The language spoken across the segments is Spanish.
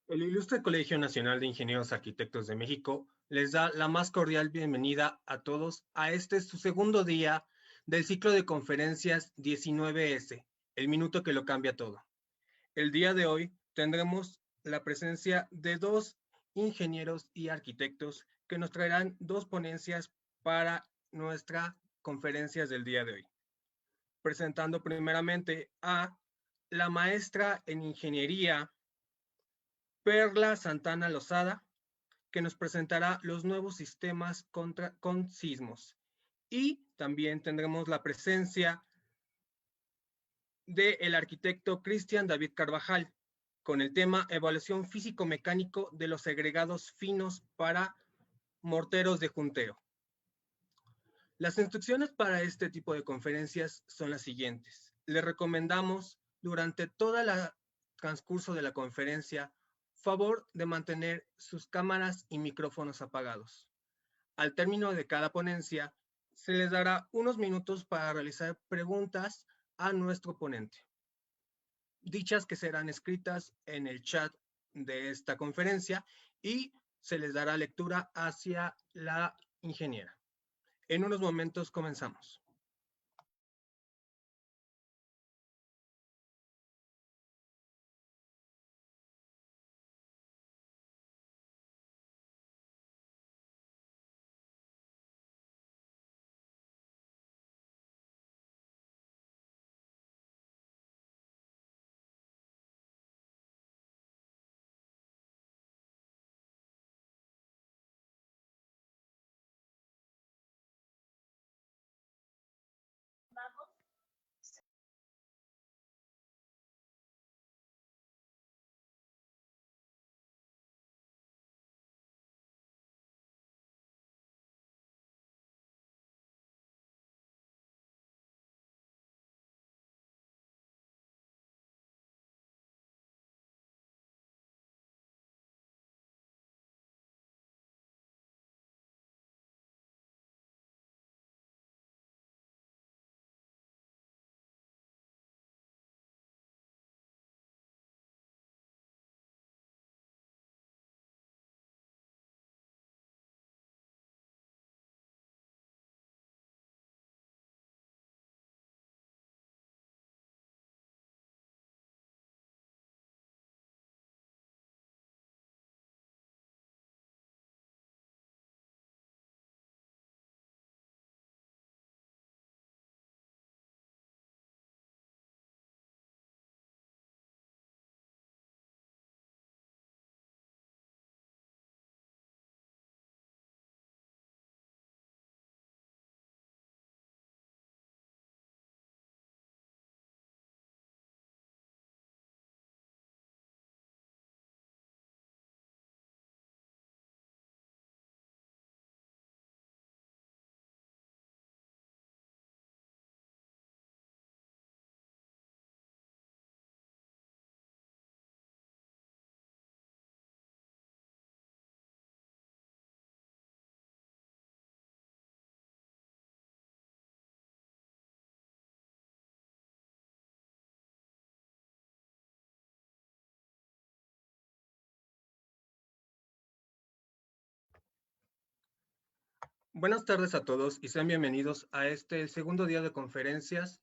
El Ilustre Colegio Nacional de Ingenieros Arquitectos de México les da la más cordial bienvenida a todos a este su segundo día del ciclo de conferencias 19S, el minuto que lo cambia todo. El día de hoy tendremos la presencia de dos ingenieros y arquitectos que nos traerán dos ponencias para nuestras conferencias del día de hoy. Presentando primeramente a la maestra en ingeniería Perla Santana Lozada, que nos presentará los nuevos sistemas con sismos. Y también tendremos la presencia del arquitecto Cristian David Carvajal, con el tema Evaluación Físico-Mecánico de los Agregados Finos para Morteros de Junteo. Las instrucciones para este tipo de conferencias son las siguientes. Les recomendamos durante todo el transcurso de la conferencia favor de mantener sus cámaras y micrófonos apagados. Al término de cada ponencia, se les dará unos minutos para realizar preguntas a nuestro ponente. Dichas que serán escritas en el chat de esta conferencia y se les dará lectura hacia la ingeniera. En unos momentos comenzamos. Buenas tardes a todos y sean bienvenidos a este segundo día de conferencias.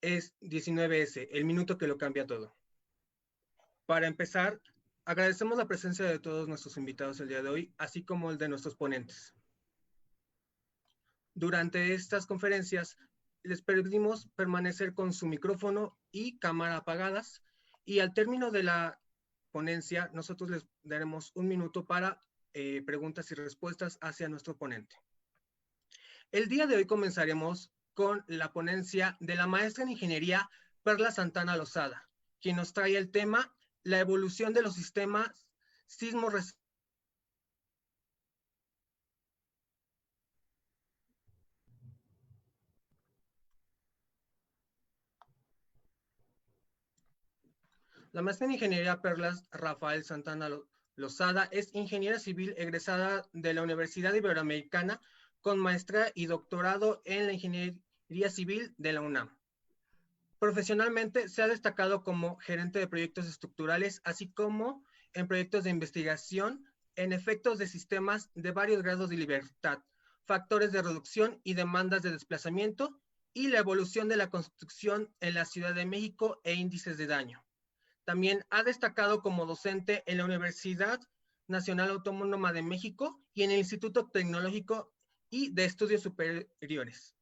Es 19S, el minuto que lo cambia todo. Para empezar, agradecemos la presencia de todos nuestros invitados el día de hoy, así como el de nuestros ponentes. Durante estas conferencias, les pedimos permanecer con su micrófono y cámara apagadas, y al término de la ponencia, nosotros les daremos un minuto para preguntas y respuestas hacia nuestro ponente. El día de hoy comenzaremos con la ponencia de la maestra en ingeniería Perla Santana Lozada, quien nos trae el tema la evolución de los sistemas sismo. La maestra en ingeniería Perla Rafael Santana Lozada es ingeniera civil egresada de la Universidad Iberoamericana con maestría y doctorado en la ingeniería civil de la UNAM. Profesionalmente se ha destacado como gerente de proyectos estructurales, así como en proyectos de investigación en efectos de sistemas de varios grados de libertad, factores de reducción y demandas de desplazamiento, y la evolución de la construcción en la Ciudad de México e índices de daño. También ha destacado como docente en la Universidad Nacional Autónoma de México y en el Instituto Tecnológico y de Estudios Superiores.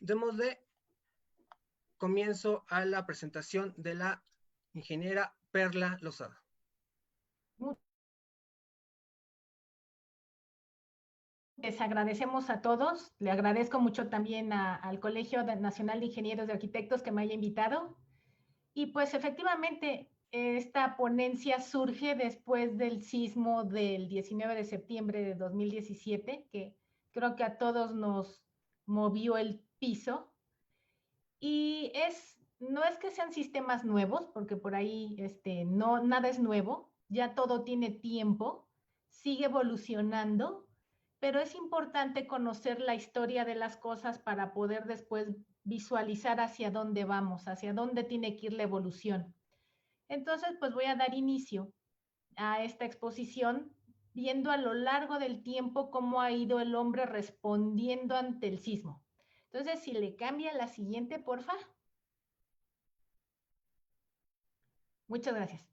Démosle comienzo a la presentación de la ingeniera Perla Lozada. Les agradecemos a todos. Le agradezco mucho también al Colegio Nacional de Ingenieros de Arquitectos que me haya invitado. Y pues efectivamente, esta ponencia surge después del sismo del 19 de septiembre de 2017, que creo que a todos nos movió el piso. Y no es que sean sistemas nuevos, porque por ahí no, nada es nuevo, ya todo tiene tiempo, sigue evolucionando, pero es importante conocer la historia de las cosas para poder después visualizar hacia dónde vamos, hacia dónde tiene que ir la evolución. Entonces, pues voy a dar inicio a esta exposición viendo a lo largo del tiempo cómo ha ido el hombre respondiendo ante el sismo. Entonces, si le cambia la siguiente, porfa. Muchas gracias.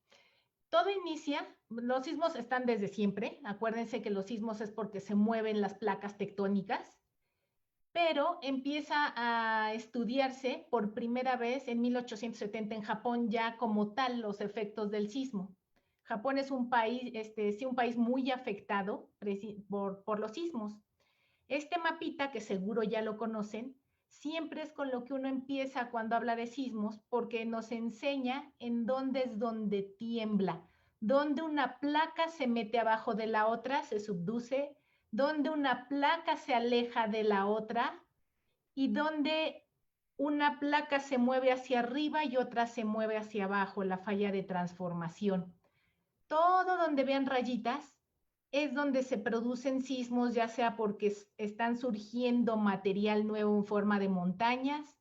Todo inicia, los sismos están desde siempre. Acuérdense que los sismos es porque se mueven las placas tectónicas, pero empieza a estudiarse por primera vez en 1870 en Japón ya como tal los efectos del sismo. Japón es un país, sí, un país muy afectado por los sismos. Este mapita, que seguro ya lo conocen, siempre es con lo que uno empieza cuando habla de sismos, porque nos enseña en dónde es donde tiembla, dónde una placa se mete abajo de la otra, se subduce, dónde una placa se aleja de la otra y dónde una placa se mueve hacia arriba y otra se mueve hacia abajo, la falla de transformación. Todo donde vean rayitas es donde se producen sismos, ya sea porque están surgiendo material nuevo en forma de montañas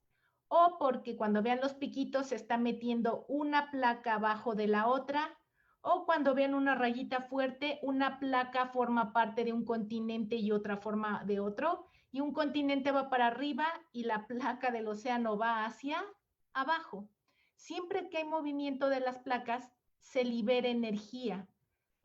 o porque cuando vean los piquitos se está metiendo una placa abajo de la otra, o cuando vean una rayita fuerte, una placa forma parte de un continente y otra forma de otro, y un continente va para arriba y la placa del océano va hacia abajo. Siempre que hay movimiento de las placas, se libera energía.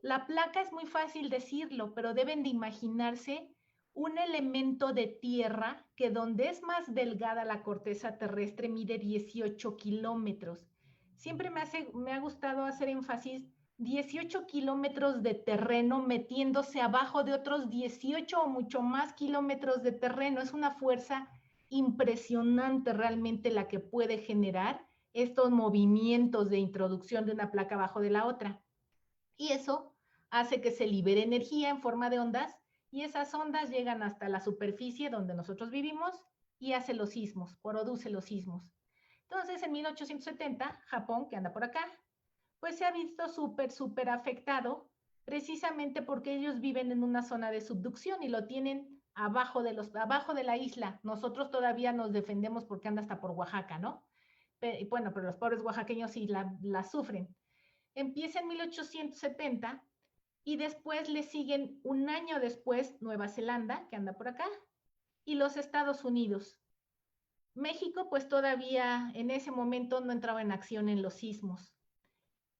La placa es muy fácil decirlo, pero deben de imaginarse un elemento de tierra que donde es más delgada la corteza terrestre mide 18 kilómetros. Siempre me ha gustado hacer énfasis, 18 kilómetros de terreno metiéndose abajo de otros 18 o mucho más kilómetros de terreno. Es una fuerza impresionante realmente la que puede generar estos movimientos de introducción de una placa abajo de la otra. Y eso hace que se libere energía en forma de ondas y esas ondas llegan hasta la superficie donde nosotros vivimos y hace los sismos, produce los sismos. Entonces, en 1870, Japón, que anda por acá, pues se ha visto súper afectado precisamente porque ellos viven en una zona de subducción y lo tienen abajo de la isla. Nosotros todavía nos defendemos porque anda hasta por Oaxaca, ¿no? Bueno, pero los pobres oaxaqueños sí la sufren. Empieza en 1870 y después le siguen un año después Nueva Zelanda, que anda por acá, y los Estados Unidos. México, pues todavía en ese momento no entraba en acción en los sismos.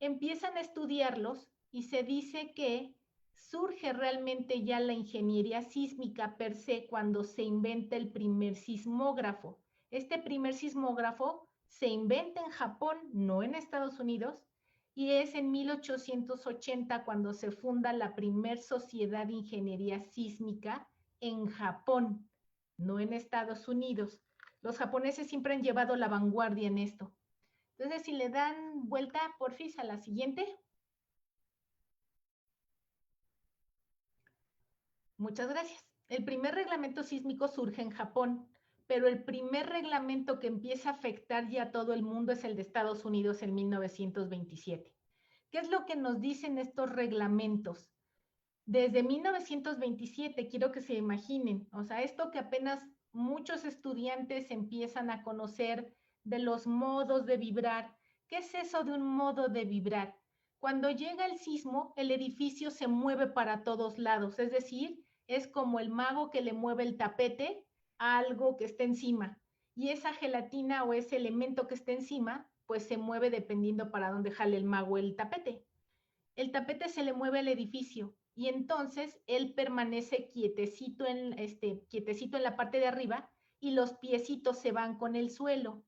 Empiezan a estudiarlos y se dice que surge realmente ya la ingeniería sísmica per se cuando se inventa el primer sismógrafo. Este primer sismógrafo se inventa en Japón, no en Estados Unidos, y es en 1880 cuando se funda la primer sociedad de ingeniería sísmica en Japón, no en Estados Unidos. Los japoneses siempre han llevado la vanguardia en esto. Entonces, si le dan vuelta, porfis, a la siguiente. Muchas gracias. El primer reglamento sísmico surge en Japón, pero el primer reglamento que empieza a afectar ya a todo el mundo es el de Estados Unidos en 1927. ¿Qué es lo que nos dicen estos reglamentos? Desde 1927, quiero que se imaginen, o sea, esto que apenas muchos estudiantes empiezan a conocer de los modos de vibrar. ¿Qué es eso de un modo de vibrar? Cuando llega el sismo, el edificio se mueve para todos lados, es decir, es como el mago que le mueve el tapete a algo que está encima. Y esa gelatina o ese elemento que está encima, pues se mueve dependiendo para dónde jale el mago el tapete. El tapete se le mueve al edificio y entonces él permanece quietecito en la parte de arriba y los piecitos se van con el suelo.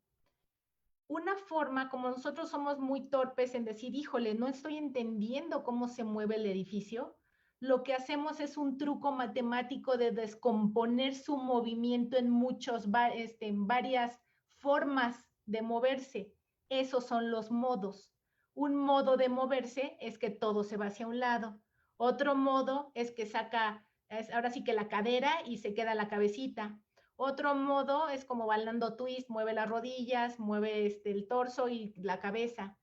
Una forma, como nosotros somos muy torpes en decir, híjole, no estoy entendiendo cómo se mueve el edificio, lo que hacemos es un truco matemático de descomponer su movimiento en varias formas de moverse. Esos son los modos. Un modo de moverse es que todo se va hacia un lado. Otro modo es que ahora sí que la cadera y se queda la cabecita. Otro modo es como bailando twist, mueve las rodillas, mueve el torso y la cabeza.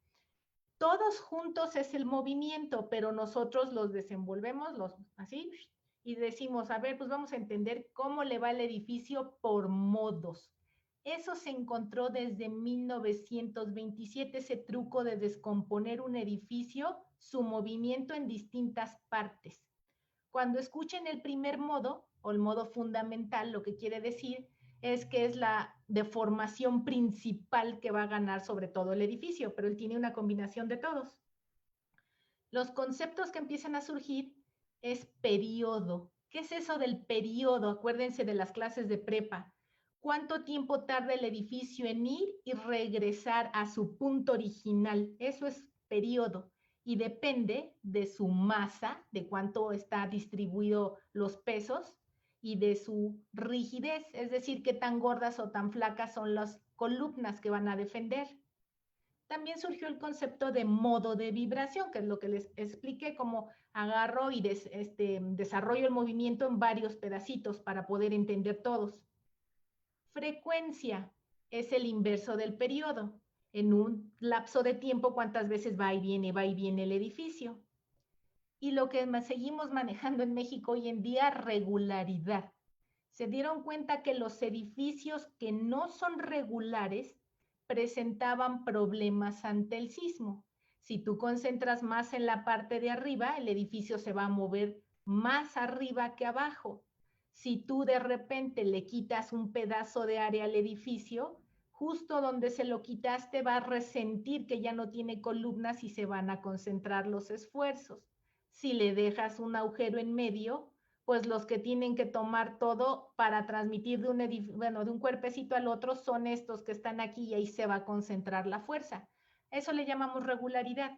Todos juntos es el movimiento, pero nosotros los desenvolvemos así y decimos, a ver, pues vamos a entender cómo le va el edificio por modos. Eso se encontró desde 1927, ese truco de descomponer un edificio, su movimiento en distintas partes. Cuando escuchen el primer modo, o el modo fundamental, lo que quiere decir es que es la deformación principal que va a ganar sobre todo el edificio, pero él tiene una combinación de todos. Los conceptos que empiezan a surgir es periodo. ¿Qué es eso del periodo? Acuérdense de las clases de prepa. ¿Cuánto tiempo tarda el edificio en ir y regresar a su punto original? Eso es periodo. Y depende de su masa, de cuánto está distribuido los pesos y de su rigidez, es decir, qué tan gordas o tan flacas son las columnas que van a defender. También surgió el concepto de modo de vibración, que es lo que les expliqué, cómo agarro y desarrollo el movimiento en varios pedacitos para poder entender todos. Frecuencia es el inverso del periodo. En un lapso de tiempo, ¿cuántas veces va y viene el edificio? Y lo que seguimos manejando en México hoy en día, regularidad. Se dieron cuenta que los edificios que no son regulares presentaban problemas ante el sismo. Si tú concentras más en la parte de arriba, el edificio se va a mover más arriba que abajo. Si tú de repente le quitas un pedazo de área al edificio, justo donde se lo quitaste va a resentir que ya no tiene columnas y se van a concentrar los esfuerzos. Si le dejas un agujero en medio, pues los que tienen que tomar todo para transmitir de un cuerpecito al otro son estos que están aquí y ahí se va a concentrar la fuerza. Eso le llamamos regularidad,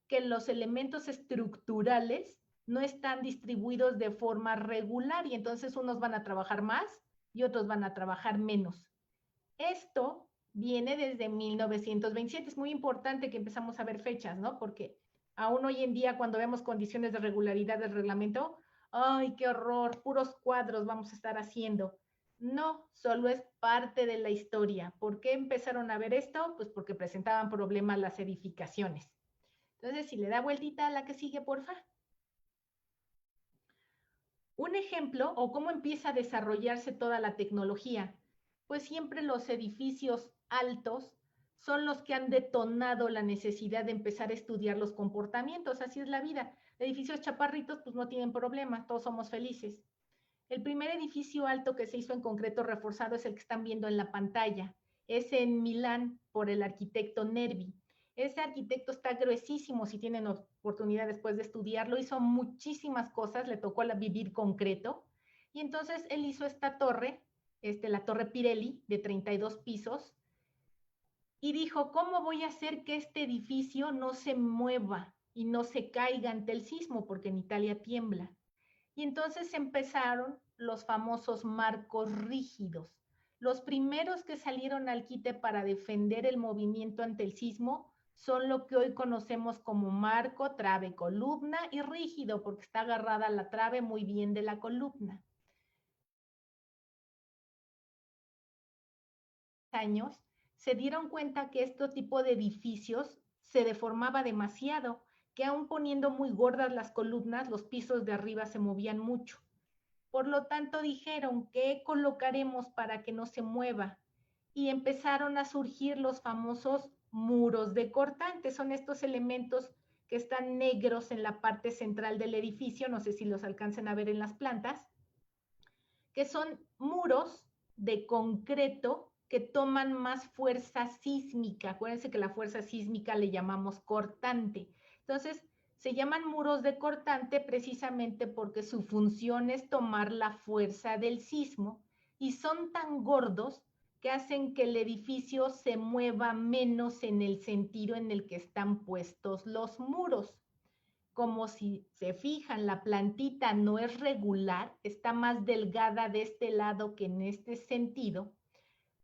que los elementos estructurales no están distribuidos de forma regular y entonces unos van a trabajar más y otros van a trabajar menos. Esto viene desde 1927. Es muy importante que empezamos a ver fechas, ¿no? Porque aún hoy en día cuando vemos condiciones de regularidad del reglamento, ¡ay, qué horror! Puros cuadros vamos a estar haciendo. No, solo es parte de la historia. ¿Por qué empezaron a ver esto? Pues porque presentaban problemas las edificaciones. Entonces, si le da vueltita a la que sigue, porfa. Un ejemplo, o cómo empieza a desarrollarse toda la tecnología, pues siempre los edificios altos son los que han detonado la necesidad de empezar a estudiar los comportamientos, así es la vida. Edificios chaparritos pues no tienen problema, todos somos felices. El primer edificio alto que se hizo en concreto reforzado es el que están viendo en la pantalla. Es en Milán por el arquitecto Nervi. Ese arquitecto está gruesísimo, si tienen oportunidad después de estudiarlo, hizo muchísimas cosas, le tocó vivir concreto, y entonces él hizo esta torre, la torre Pirelli, de 32 pisos, y dijo, ¿cómo voy a hacer que este edificio no se mueva y no se caiga ante el sismo? Porque en Italia tiembla. Y entonces empezaron los famosos marcos rígidos. Los primeros que salieron al quite para defender el movimiento ante el sismo son lo que hoy conocemos como marco, trave, columna y rígido, porque está agarrada la trave muy bien de la columna. Años se dieron cuenta que este tipo de edificios se deformaba demasiado, que aún poniendo muy gordas las columnas, los pisos de arriba se movían mucho. Por lo tanto, dijeron, ¿qué colocaremos para que no se mueva? Y empezaron a surgir los famosos muros de cortante. Son estos elementos que están negros en la parte central del edificio, no sé si los alcancen a ver en las plantas, que son muros de concreto que toman más fuerza sísmica. Acuérdense que la fuerza sísmica le llamamos cortante. Entonces, se llaman muros de cortante precisamente porque su función es tomar la fuerza del sismo y son tan gordos que hacen que el edificio se mueva menos en el sentido en el que están puestos los muros. Como si se fijan, la plantita no es regular, está más delgada de este lado que en este sentido.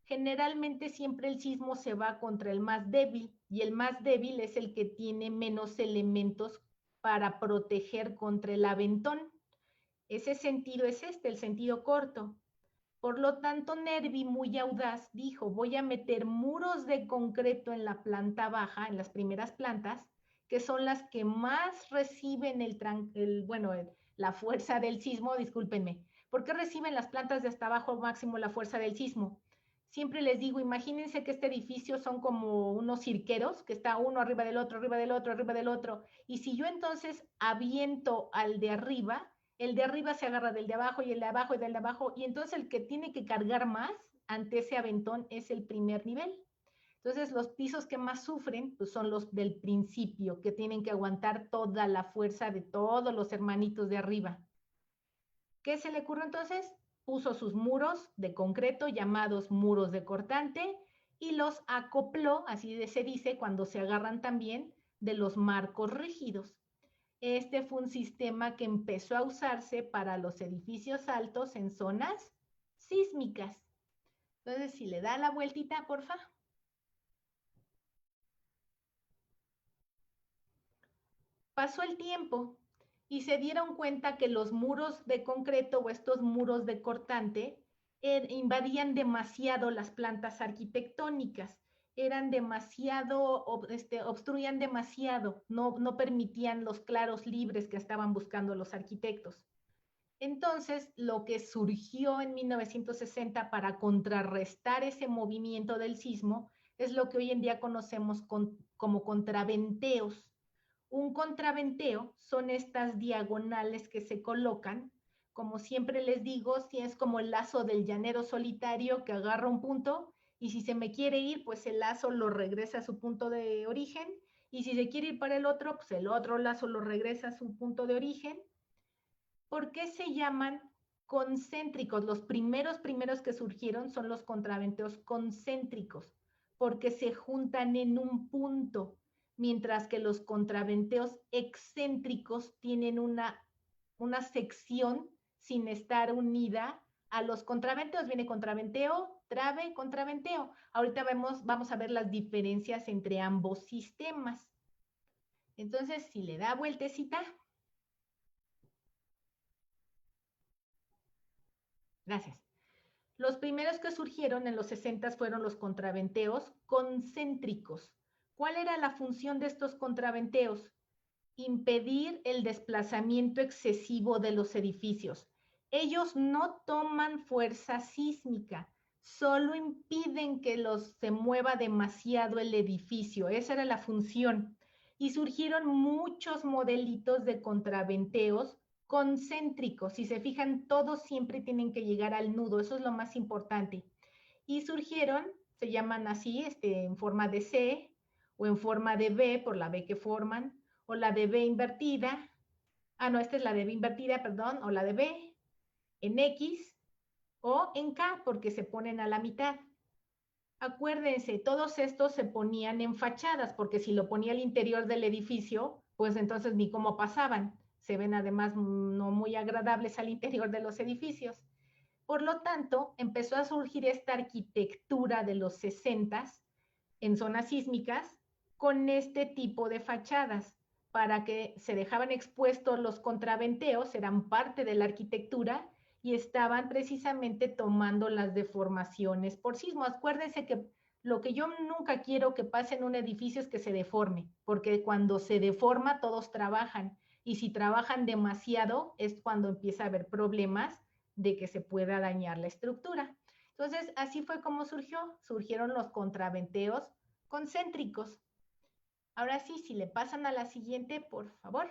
Generalmente siempre el sismo se va contra el más débil y el más débil es el que tiene menos elementos para proteger contra el aventón. Ese sentido es este, el sentido corto. Por lo tanto, Nervi, muy audaz, dijo, voy a meter muros de concreto en la planta baja, en las primeras plantas, que son las que más reciben la fuerza del sismo, discúlpenme. ¿Por qué reciben las plantas de hasta abajo máximo la fuerza del sismo? Siempre les digo, imagínense que este edificio son como unos cirqueros, que está uno arriba del otro, arriba del otro, arriba del otro. Y si yo entonces aviento al de arriba, el de arriba se agarra del de abajo y el de abajo y del de abajo, y entonces el que tiene que cargar más ante ese aventón es el primer nivel. Entonces los pisos que más sufren pues, son los del principio, que tienen que aguantar toda la fuerza de todos los hermanitos de arriba. ¿Qué se le ocurrió entonces? Puso sus muros de concreto llamados muros de cortante y los acopló, así se dice, cuando se agarran también de los marcos rígidos. Este fue un sistema que empezó a usarse para los edificios altos en zonas sísmicas. Entonces, si le da la vueltita, porfa. Pasó el tiempo y se dieron cuenta que los muros de concreto o estos muros de cortante invadían demasiado las plantas arquitectónicas, eran demasiado, obstruían demasiado, no permitían los claros libres que estaban buscando los arquitectos. Entonces, lo que surgió en 1960 para contrarrestar ese movimiento del sismo es lo que hoy en día conocemos como contraventeos. Un contraventeo son estas diagonales que se colocan, como siempre les digo, si es como el lazo del llanero solitario que agarra un punto y si se me quiere ir, pues el lazo lo regresa a su punto de origen y si se quiere ir para el otro, pues el otro lazo lo regresa a su punto de origen. ¿Por qué se llaman concéntricos? Los primeros que surgieron son los contraventeos concéntricos, porque se juntan en un punto, mientras que los contraventeos excéntricos tienen una sección sin estar unida a los contraventeos. Viene contraventeo, trave, contraventeo. Ahorita vamos a ver las diferencias entre ambos sistemas. Entonces, si le da vueltecita. Gracias. Los primeros que surgieron en los 60 fueron los contraventeos concéntricos. ¿Cuál era la función de estos contraventeos? Impedir el desplazamiento excesivo de los edificios. Ellos no toman fuerza sísmica, solo impiden que se mueva demasiado el edificio. Esa era la función. Y surgieron muchos modelitos de contraventeos concéntricos. Si se fijan, todos siempre tienen que llegar al nudo. Eso es lo más importante. Y surgieron, se llaman así, en forma de C o en forma de B, por la B que forman, o la de B invertida. No, esta es la de B invertida, perdón, o la de B en X o en K, porque se ponen a la mitad. Acuérdense, todos estos se ponían en fachadas, porque si lo ponía al interior del edificio, pues entonces ni cómo pasaban. Se ven además no muy agradables al interior de los edificios. Por lo tanto, empezó a surgir esta arquitectura de los 60s en zonas sísmicas con este tipo de fachadas para que se dejaban expuestos los contraventeos, eran parte de la arquitectura y estaban precisamente tomando las deformaciones por sismo. Acuérdense que lo que yo nunca quiero que pase en un edificio es que se deforme, porque cuando se deforma todos trabajan y si trabajan demasiado es cuando empieza a haber problemas de que se pueda dañar la estructura. Entonces, así fue como surgieron los contraventeos concéntricos. Ahora sí, si le pasan a la siguiente, por favor.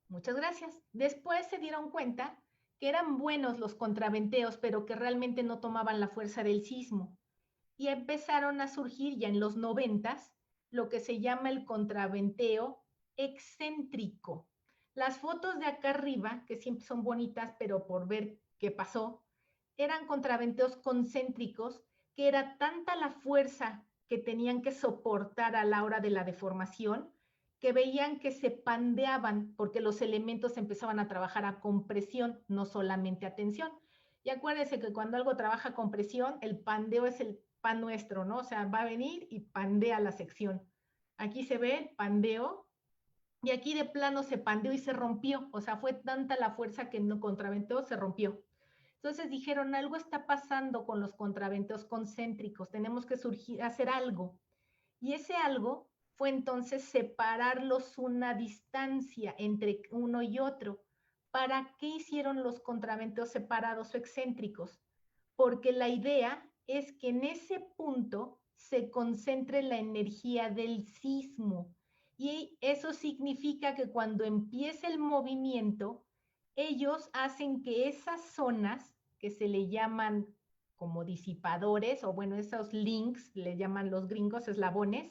Muchas gracias. Después se dieron cuenta que eran buenos los contraventeos, pero que realmente no tomaban la fuerza del sismo. Y empezaron a surgir ya en los 90s lo que se llama el contraventeo excéntrico. Las fotos de acá arriba, que siempre son bonitas, pero por ver qué pasó, eran contraventeos concéntricos, que era tanta la fuerza que tenían que soportar a la hora de la deformación, que veían que se pandeaban porque los elementos empezaban a trabajar a compresión, no solamente a tensión. Y acuérdense que cuando algo trabaja con presión, el pandeo es el pan nuestro, ¿no? O sea, va a venir y pandea la sección. Aquí se ve el pandeo y aquí de plano se pandeó y se rompió. O sea, fue tanta la fuerza que no contraventeó, se rompió. Entonces dijeron, algo está pasando con los contraventeos concéntricos, tenemos que hacer algo. Y ese algo fue entonces separarlos una distancia entre uno y otro. ¿Para qué hicieron los contraventeos separados o excéntricos? Porque la idea es que en ese punto se concentre la energía del sismo. Y eso significa que cuando empiece el movimiento, ellos hacen que esas zonas que se le llaman como disipadores, o bueno, esos links, le llaman los gringos, eslabones,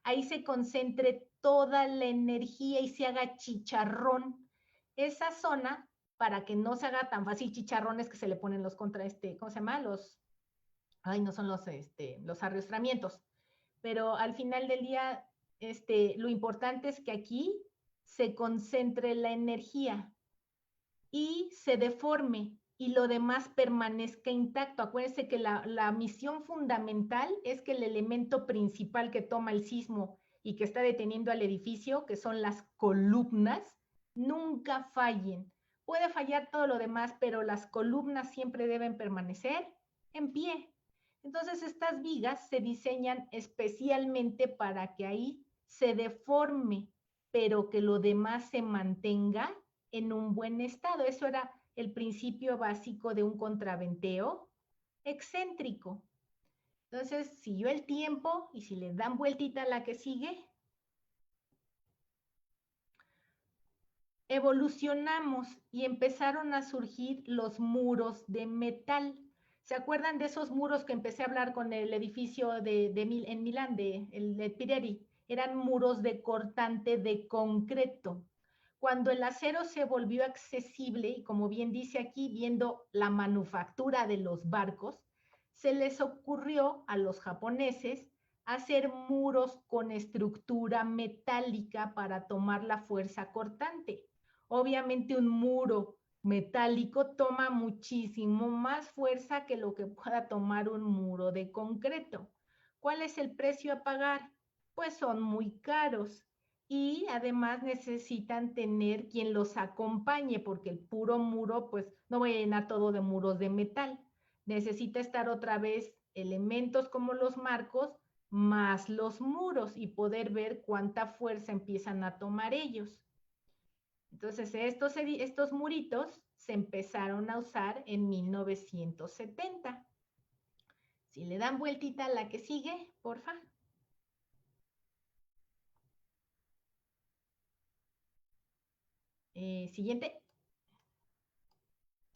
ahí se concentre toda la energía y se haga chicharrón. Esa zona, para que no se haga tan fácil chicharrones que se le ponen los contra, ¿cómo se llama? No son los arrastramientos. Pero al final del día, lo importante es que aquí se concentre la energía y se deforme y lo demás permanezca intacto. Acuérdense que la misión fundamental es que el elemento principal que toma el sismo y que está deteniendo al edificio, que son las columnas, nunca fallen. Puede fallar todo lo demás, pero las columnas siempre deben permanecer en pie. Entonces estas vigas se diseñan especialmente para que ahí se deforme, pero que lo demás se mantenga en un buen estado. Eso era el principio básico de un contraventeo excéntrico. Entonces, siguió el tiempo y si le dan vueltita a la que sigue, evolucionamos y empezaron a surgir los muros de metal. ¿Se acuerdan de esos muros que empecé a hablar con el edificio en Milán, el Pirelli? Eran muros de cortante de concreto. Cuando el acero se volvió accesible, y como bien dice aquí, viendo la manufactura de los barcos, se les ocurrió a los japoneses hacer muros con estructura metálica para tomar la fuerza cortante. Obviamente un muro metálico toma muchísimo más fuerza que lo que pueda tomar un muro de concreto. ¿Cuál es el precio a pagar? Pues son muy caros y además necesitan tener quien los acompañe porque el puro muro, pues no voy a llenar todo de muros de metal. Necesita estar otra vez elementos como los marcos más los muros y poder ver cuánta fuerza empiezan a tomar ellos. Entonces, estos muritos se empezaron a usar en 1970. Si le dan vueltita a la que sigue, porfa. Siguiente.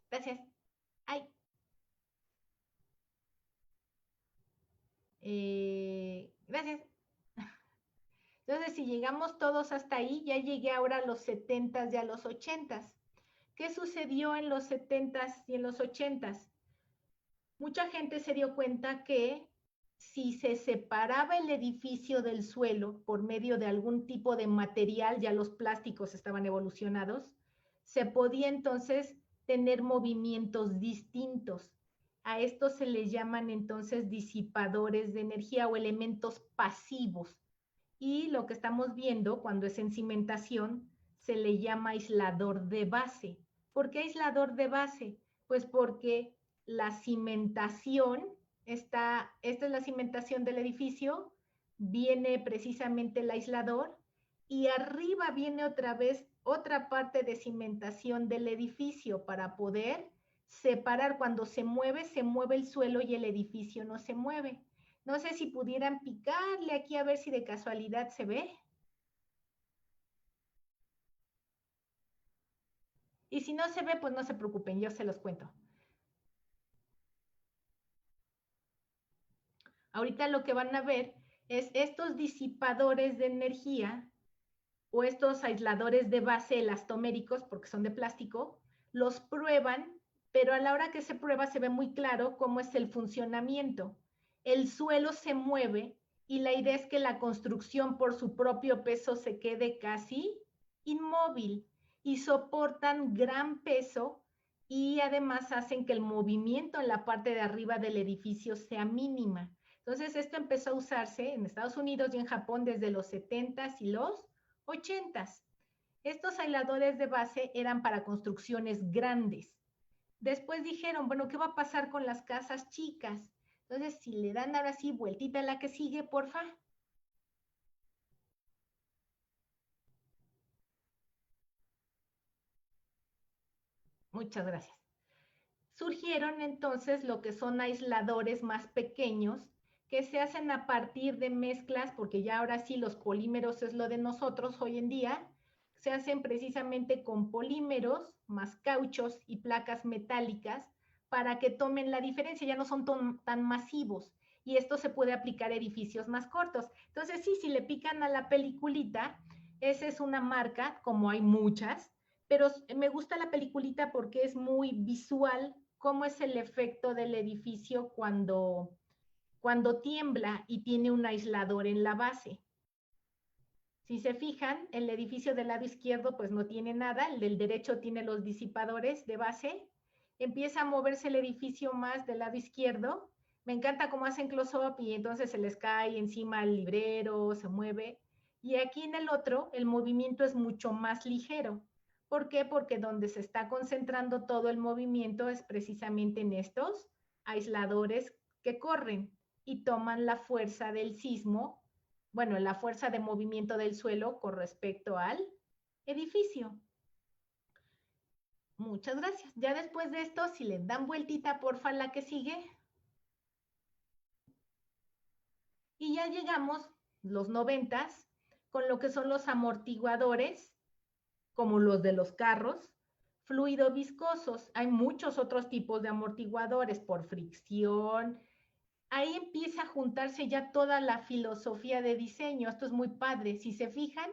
Gracias. Ay. Gracias. Entonces, si llegamos todos hasta ahí, ya llegué ahora a los 70s y a los 80s. ¿Qué sucedió en los 70s y en los 80s? Mucha gente se dio cuenta que si se separaba el edificio del suelo por medio de algún tipo de material, ya los plásticos estaban evolucionados, se podía entonces tener movimientos distintos. A estos se les llaman entonces disipadores de energía o elementos pasivos. Y lo que estamos viendo cuando es en cimentación se le llama aislador de base. ¿Por qué aislador de base? Pues porque la cimentación esta es la cimentación del edificio, viene precisamente el aislador y arriba viene otra vez otra parte de cimentación del edificio para poder separar. Cuando se mueve el suelo y el edificio no se mueve. No sé si pudieran picarle aquí a ver si de casualidad se ve. Y si no se ve, pues no se preocupen, yo se los cuento. Ahorita lo que van a ver es estos disipadores de energía o estos aisladores de base elastoméricos, porque son de plástico, los prueban, pero a la hora que se prueba se ve muy claro cómo es el funcionamiento. El suelo se mueve y la idea es que la construcción por su propio peso se quede casi inmóvil y soportan gran peso y además hacen que el movimiento en la parte de arriba del edificio sea mínima. Entonces, esto empezó a usarse en Estados Unidos y en Japón desde los 70s y los 80s. Estos aisladores de base eran para construcciones grandes. Después dijeron, bueno, ¿qué va a pasar con las casas chicas? Entonces, si le dan ahora sí vueltita a la que sigue, porfa. Muchas gracias. Surgieron entonces lo que son aisladores más pequeños que se hacen a partir de mezclas, porque ya ahora sí los polímeros es lo de nosotros hoy en día, se hacen precisamente con polímeros más cauchos y placas metálicas para que tomen la diferencia, ya no son tan masivos y esto se puede aplicar a edificios más cortos. Entonces sí, si le pican a la peliculita, esa es una marca, como hay muchas, pero me gusta la peliculita porque es muy visual cómo es el efecto del edificio cuando tiembla y tiene un aislador en la base. Si se fijan, el edificio del lado izquierdo pues no tiene nada, el del derecho tiene los disipadores de base, empieza a moverse el edificio más del lado izquierdo, me encanta cómo hacen close-up y entonces se les cae encima el librero, se mueve, y aquí en el otro el movimiento es mucho más ligero. ¿Por qué? Porque donde se está concentrando todo el movimiento es precisamente en estos aisladores que corren y toman la fuerza del sismo, bueno, la fuerza de movimiento del suelo con respecto al edificio. Muchas gracias. Ya después de esto, si le dan vueltita, porfa, la que sigue. Y ya llegamos, los 90s, con lo que son los amortiguadores, como los de los carros, fluido viscosos. Hay muchos otros tipos de amortiguadores por fricción. Ahí empieza a juntarse ya toda la filosofía de diseño. Esto es muy padre. Si se fijan,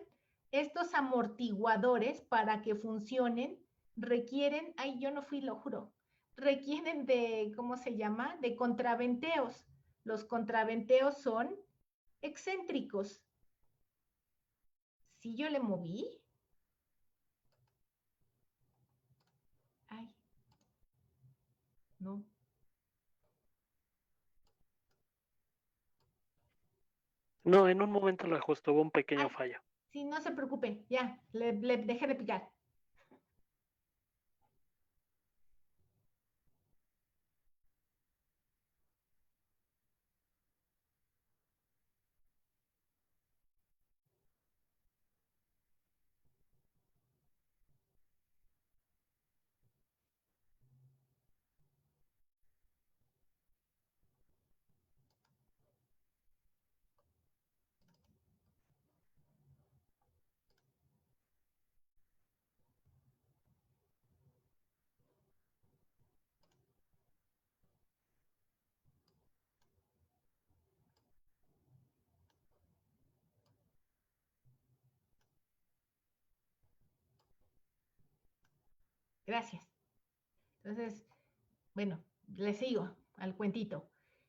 estos amortiguadores para que funcionen requieren, ay, yo no fui, lo juro, requieren de, ¿cómo se llama? De contraventeos. Los contraventeos son excéntricos. Si yo le moví, ay, no. No, en un momento lo ajustó, hubo un pequeño Ay, fallo. sí, no se preocupen, ya, le dejé de picar. Gracias. Entonces, bueno, le sigo al cuentito.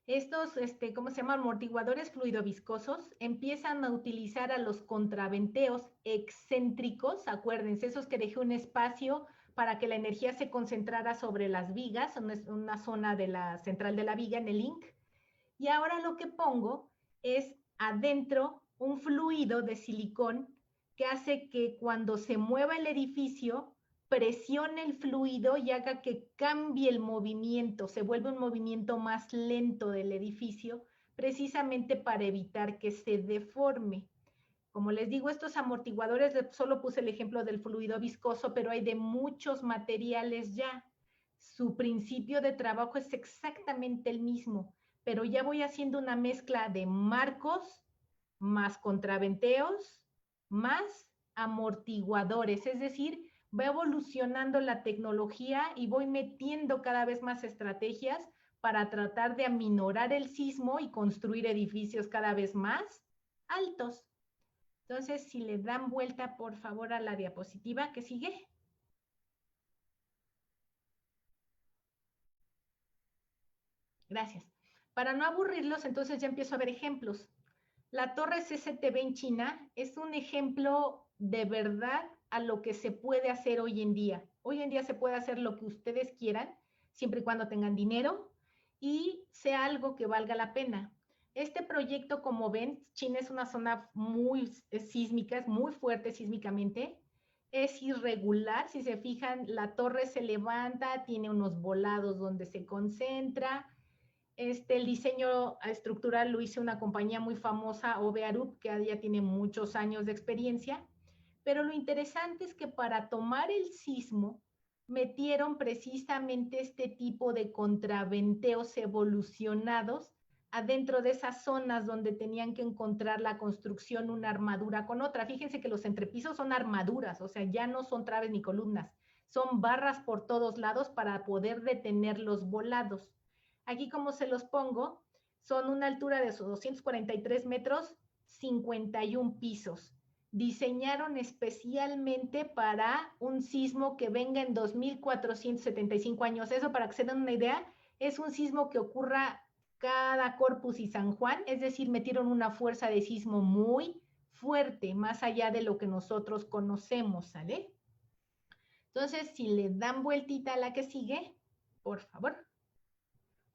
Estos, ¿cómo se llama? Amortiguadores fluidoviscosos empiezan a utilizar a los contraventeos excéntricos, acuérdense, esos que dejé un espacio para que la energía se concentrara sobre las vigas, una zona de la central de la viga en el link. Y ahora lo que pongo es adentro un fluido de silicón que hace que cuando se mueva el edificio, presione el fluido y haga que cambie el movimiento, se vuelve un movimiento más lento del edificio, precisamente para evitar que se deforme. Como les digo, estos amortiguadores, solo puse el ejemplo del fluido viscoso, pero hay de muchos materiales ya. Su principio de trabajo es exactamente el mismo, pero ya voy haciendo una mezcla de marcos más contraventeos más amortiguadores, es decir, va evolucionando la tecnología y voy metiendo cada vez más estrategias para tratar de aminorar el sismo y construir edificios cada vez más altos. Entonces, si le dan vuelta, por favor, a la diapositiva que sigue. Gracias. Para no aburrirlos, entonces ya empiezo a ver ejemplos. La torre CCTV en China es un ejemplo de verdad a lo que se puede hacer hoy en día. Hoy en día se puede hacer lo que ustedes quieran, siempre y cuando tengan dinero y sea algo que valga la pena. Este proyecto, como ven, China es una zona muy sísmica, es muy fuerte sísmicamente, es irregular, si se fijan, la torre se levanta, tiene unos volados donde se concentra. El diseño estructural lo hizo una compañía muy famosa, OB Arup, que ya tiene muchos años de experiencia, pero lo interesante es que para tomar el sismo metieron precisamente este tipo de contraventeos evolucionados adentro de esas zonas donde tenían que encontrar la construcción una armadura con otra. Fíjense que los entrepisos son armaduras, o sea, ya no son traves ni columnas, son barras por todos lados para poder detener los volados. Aquí como se los pongo, son una altura de 243 metros, 51 pisos. Diseñaron especialmente para un sismo que venga en 2475 años. Eso, para que se den una idea, es un sismo que ocurra cada Corpus y San Juan, es decir, metieron una fuerza de sismo muy fuerte, más allá de lo que nosotros conocemos, ¿sale? Entonces, si le dan vueltita a la que sigue, por favor.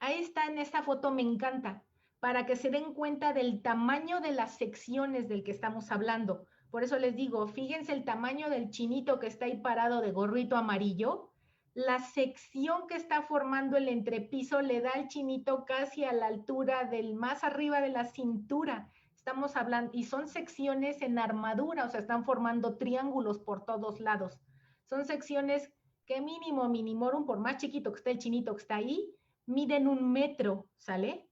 Ahí está, en esta foto, me encanta, para que se den cuenta del tamaño de las secciones del que estamos hablando. Por eso les digo, fíjense el tamaño del chinito que está ahí parado de gorrito amarillo. La sección que está formando el entrepiso le da al chinito casi a la altura del más arriba de la cintura. Estamos hablando, y son secciones en armadura, o sea, están formando triángulos por todos lados. Son secciones que mínimo, minimorum, por más chiquito que esté el chinito que está ahí, miden 1 metro, ¿sale?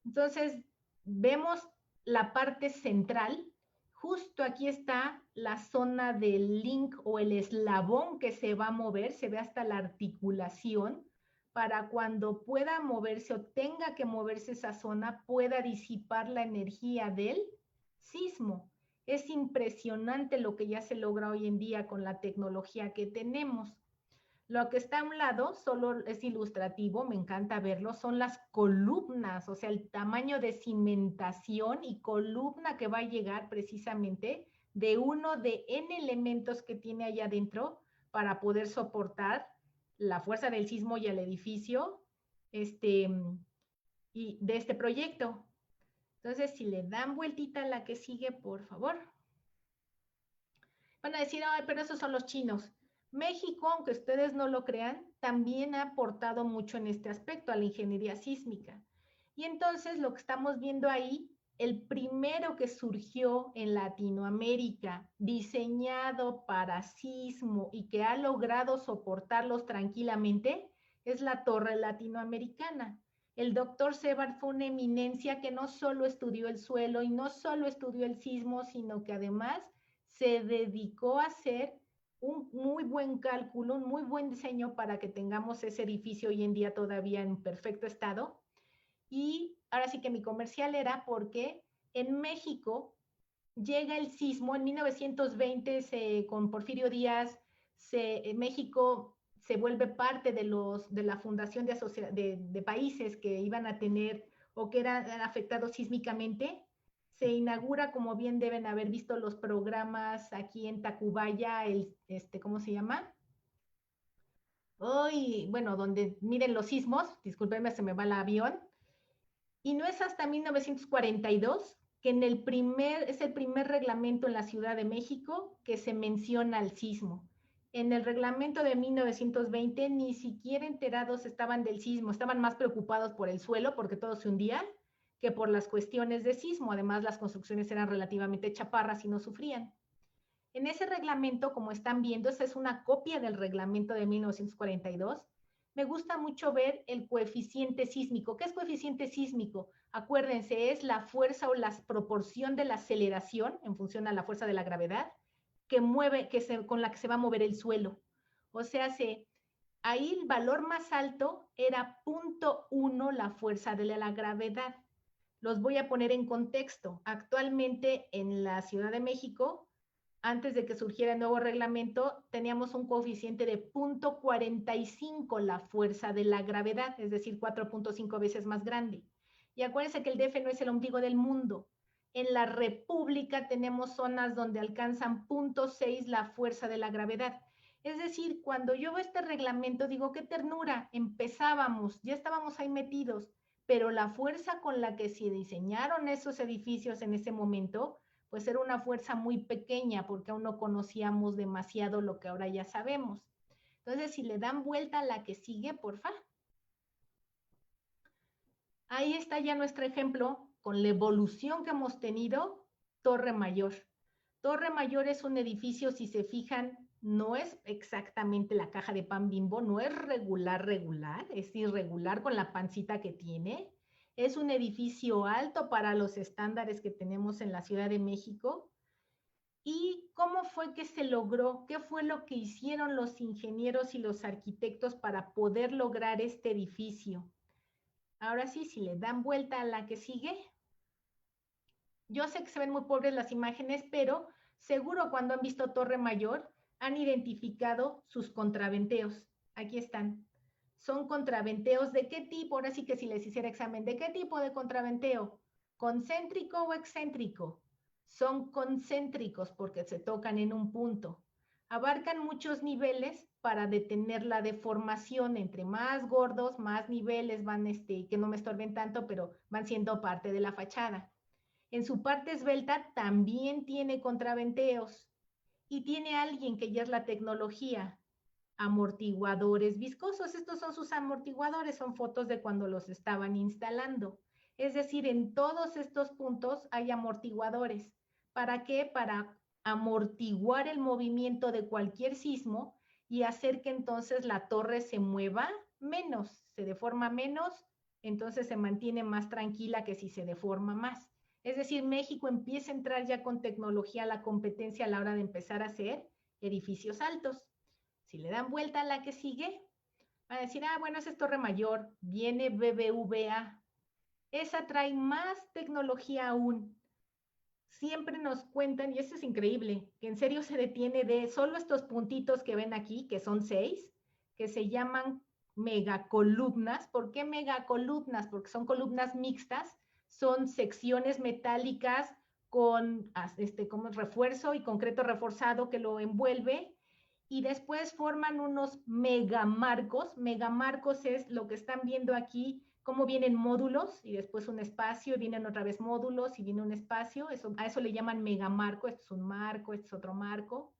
Entonces, vemos la parte central. Justo aquí está la zona del link o el eslabón que se va a mover, se ve hasta la articulación, para cuando pueda moverse o tenga que moverse esa zona, pueda disipar la energía del sismo. Es impresionante lo que ya se logra hoy en día con la tecnología que tenemos. Lo que está a un lado solo es ilustrativo, me encanta verlo, son las columnas, o sea, el tamaño de cimentación y columna que va a llegar precisamente de uno de N elementos que tiene allá adentro para poder soportar la fuerza del sismo y el edificio y de este proyecto. Entonces, si le dan vueltita a la que sigue, por favor. Van a decir, ay, pero esos son los chinos. México, aunque ustedes no lo crean, también ha aportado mucho en este aspecto a la ingeniería sísmica. Y entonces lo que estamos viendo ahí, el primero que surgió en Latinoamérica, diseñado para sismo y que ha logrado soportarlos tranquilamente, es la Torre Latinoamericana. El doctor Sebart fue una eminencia que no solo estudió el suelo y no solo estudió el sismo, sino que además se dedicó a hacer un muy buen cálculo, un muy buen diseño para que tengamos ese edificio hoy en día todavía en perfecto estado. Y ahora sí que mi comercial era porque en México llega el sismo, en 1920 con Porfirio Díaz, México se vuelve parte de la fundación de países que iban a tener o que eran afectados sísmicamente. Se inaugura, como bien deben haber visto los programas aquí en Tacubaya, ¿cómo se llama? Hoy, bueno, donde miren los sismos, discúlpenme, se me va el avión. Y no es hasta 1942 que es el primer reglamento en la Ciudad de México que se menciona el sismo. En el reglamento de 1920 ni siquiera enterados estaban del sismo, estaban más preocupados por el suelo porque todo se hundía que por las cuestiones de sismo. Además, las construcciones eran relativamente chaparras y no sufrían. En ese reglamento, como están viendo, esa es una copia del reglamento de 1942, me gusta mucho ver el coeficiente sísmico. ¿Qué es coeficiente sísmico? Acuérdense, es la fuerza o la proporción de la aceleración en función a la fuerza de la gravedad que mueve, con la que se va a mover el suelo. O sea, ahí el valor más alto era 0.1 la fuerza de la gravedad. Los voy a poner en contexto. Actualmente en la Ciudad de México, antes de que surgiera el nuevo reglamento, teníamos un coeficiente de 0.45 la fuerza de la gravedad, es decir, 4.5 veces más grande. Y acuérdense que el DF no es el ombligo del mundo. En la República tenemos zonas donde alcanzan 0.6 la fuerza de la gravedad. Es decir, cuando yo veo este reglamento, digo, qué ternura, empezábamos, ya estábamos ahí metidos, pero la fuerza con la que se diseñaron esos edificios en ese momento, pues era una fuerza muy pequeña porque aún no conocíamos demasiado lo que ahora ya sabemos. Entonces, si le dan vuelta a la que sigue, porfa. Ahí está ya nuestro ejemplo con la evolución que hemos tenido, Torre Mayor. Torre Mayor es un edificio, si se fijan, no es exactamente la caja de pan Bimbo, no es regular, es irregular con la pancita que tiene. Es un edificio alto para los estándares que tenemos en la Ciudad de México. ¿Y cómo fue que se logró? ¿Qué fue lo que hicieron los ingenieros y los arquitectos para poder lograr este edificio? Ahora sí, si le dan vuelta a la que sigue. Yo sé que se ven muy pobres las imágenes, pero seguro cuando han visto Torre Mayor han identificado sus contraventeos. Aquí están. Son contraventeos de qué tipo, ahora sí que si les hiciera examen, ¿de qué tipo de contraventeo? ¿Concéntrico o excéntrico? Son concéntricos porque se tocan en un punto. Abarcan muchos niveles para detener la deformación. Entre más gordos, más niveles van, que no me estorben tanto, pero van siendo parte de la fachada. En su parte esbelta también tiene contraventeos y tiene alguien que ya es la tecnología, amortiguadores viscosos. Estos son sus amortiguadores, son fotos de cuando los estaban instalando. Es decir, en todos estos puntos hay amortiguadores. ¿Para qué? Para amortiguar el movimiento de cualquier sismo y hacer que entonces la torre se mueva menos, se deforma menos, entonces se mantiene más tranquila que si se deforma más. Es decir, México empieza a entrar ya con tecnología a la competencia a la hora de empezar a hacer edificios altos. Si le dan vuelta a la que sigue, van a decir, bueno, esa es Torre Mayor, viene BBVA. Esa trae más tecnología aún. Siempre nos cuentan, y eso es increíble, que en serio se detiene de solo estos puntitos que ven aquí, que son 6, que se llaman megacolumnas. ¿Por qué megacolumnas? Porque son columnas mixtas, son secciones metálicas con como refuerzo y concreto reforzado que lo envuelve, y después forman unos megamarcos. Megamarcos es lo que están viendo aquí, cómo vienen módulos y después un espacio, y vienen otra vez módulos y viene un espacio. A eso le llaman megamarco. Esto es un marco, esto es otro marco.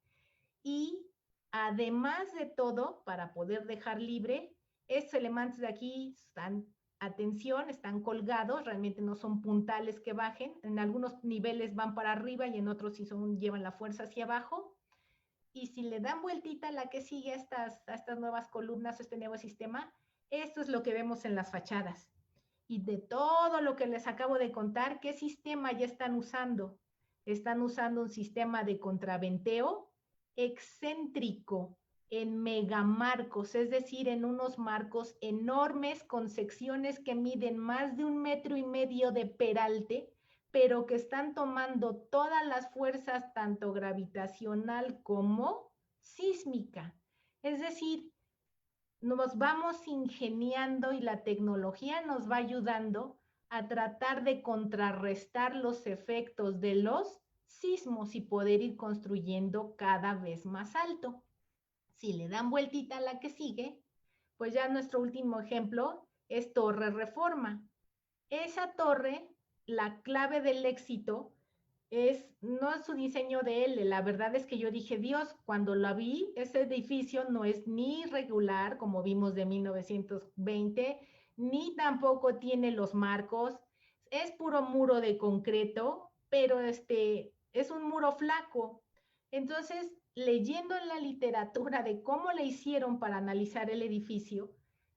Y además de todo, para poder dejar libre, estos elementos de aquí están, atención, están colgados, realmente no son puntales que bajen. En algunos niveles van para arriba y en otros sí llevan la fuerza hacia abajo. Y si le dan vueltita a la que sigue a estas nuevas columnas, este nuevo sistema, esto es lo que vemos en las fachadas. Y de todo lo que les acabo de contar, ¿qué sistema ya están usando? Están usando un sistema de contraventeo excéntrico en megamarcos, es decir, en unos marcos enormes con secciones que miden más de 1,5 metros de peralte, pero que están tomando todas las fuerzas, tanto gravitacional como sísmica. Es decir, nos vamos ingeniando y la tecnología nos va ayudando a tratar de contrarrestar los efectos de los sismos y poder ir construyendo cada vez más alto. Si le dan vueltita a la que sigue, pues ya nuestro último ejemplo es Torre Reforma. Esa torre, la clave del éxito no es su diseño de él. La verdad es que yo dije, Dios, cuando la vi, ese edificio no es ni regular, como vimos de 1920, ni tampoco tiene los marcos, es puro muro de concreto, pero es un muro flaco. Entonces, leyendo en la literatura de cómo le hicieron para analizar el edificio,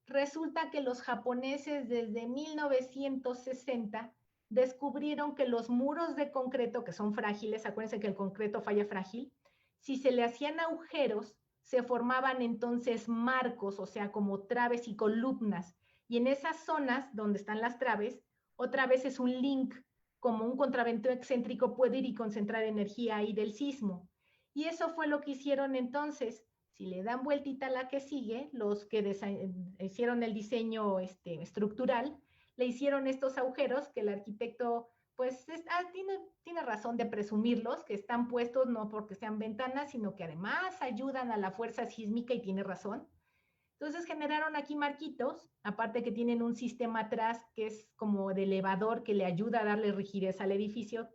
Resulta que los japoneses desde 1960 descubrieron que los muros de concreto, que son frágiles, acuérdense que el concreto falla frágil, si se le hacían agujeros, se formaban entonces marcos, o sea, como traves y columnas. Y en esas zonas donde están las traves, otra vez es un link, como un contravento excéntrico puede ir y concentrar energía ahí del sismo. Y eso fue lo que hicieron entonces. Si le dan vueltita a la que sigue, los que hicieron el diseño estructural, le hicieron estos agujeros que el arquitecto, pues, tiene razón de presumirlos, que están puestos no porque sean ventanas, sino que además ayudan a la fuerza sísmica y tiene razón. Entonces generaron aquí marquitos, aparte que tienen un sistema atrás que es como de elevador que le ayuda a darle rigidez al edificio.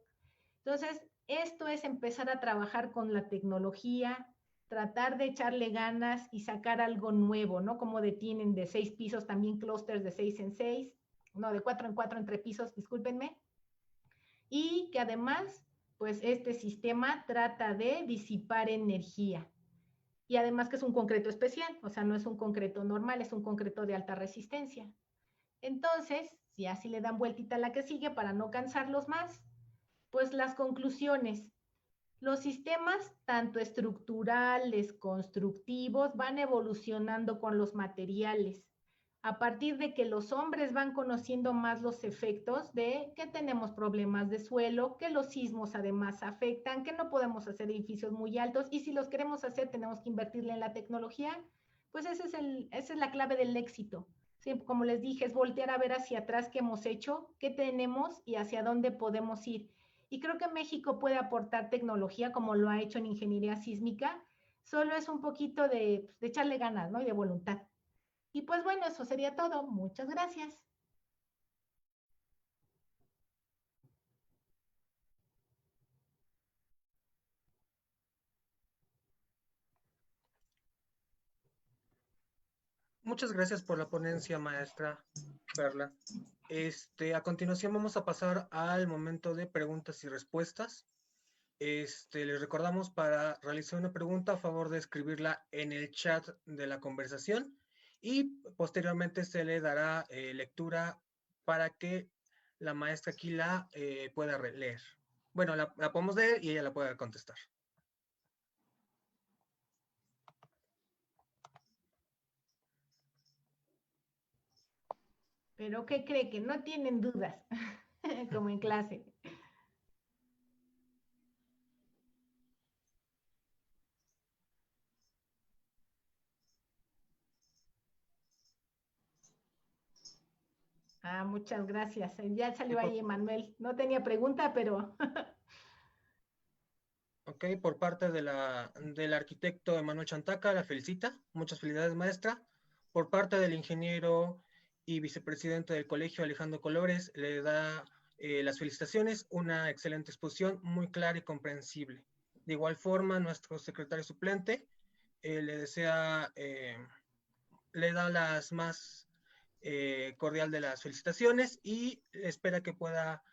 Entonces, esto es empezar a trabajar con la tecnología, tratar de echarle ganas y sacar algo nuevo, ¿no? Como tienen de 6 pisos, también clústeres de 6 en 6, no, de 4 en 4 entre pisos, discúlpenme. Y que además, pues este sistema trata de disipar energía. Y además que es un concreto especial, o sea, no es un concreto normal, es un concreto de alta resistencia. Entonces, si así le dan vueltita a la que sigue para no cansarlos más, pues las conclusiones. Los sistemas, tanto estructurales, constructivos, van evolucionando con los materiales. A partir de que los hombres van conociendo más los efectos de que tenemos problemas de suelo, que los sismos además afectan, que no podemos hacer edificios muy altos y si los queremos hacer tenemos que invertirle en la tecnología, pues esa es la clave del éxito. Siempre, como les dije, es voltear a ver hacia atrás qué hemos hecho, qué tenemos y hacia dónde podemos ir. Y creo que México puede aportar tecnología como lo ha hecho en ingeniería sísmica, solo es un poquito de echarle ganas, ¿no? Y de voluntad. Y pues bueno, eso sería todo. Muchas gracias. Muchas gracias por la ponencia, maestra Perla. A continuación vamos a pasar al momento de preguntas y respuestas. Les recordamos para realizar una pregunta, a favor de escribirla en el chat de la conversación y posteriormente se le dará lectura para que la maestra aquí la pueda leer. Bueno, la podemos leer y ella la pueda contestar. Pero ¿qué cree? Que no tienen dudas, como en clase. Ah, muchas gracias. Ya salió ahí Emanuel. No tenía pregunta, pero... Ok, por parte del arquitecto Emanuel Chantaca, la felicita. Muchas felicidades, maestra. Por parte del ingeniero y vicepresidente del colegio, Alejandro Colores, le da las felicitaciones. Una excelente exposición, muy clara y comprensible. De igual forma, nuestro secretario suplente le da las más cordial de las felicitaciones y espera que pueda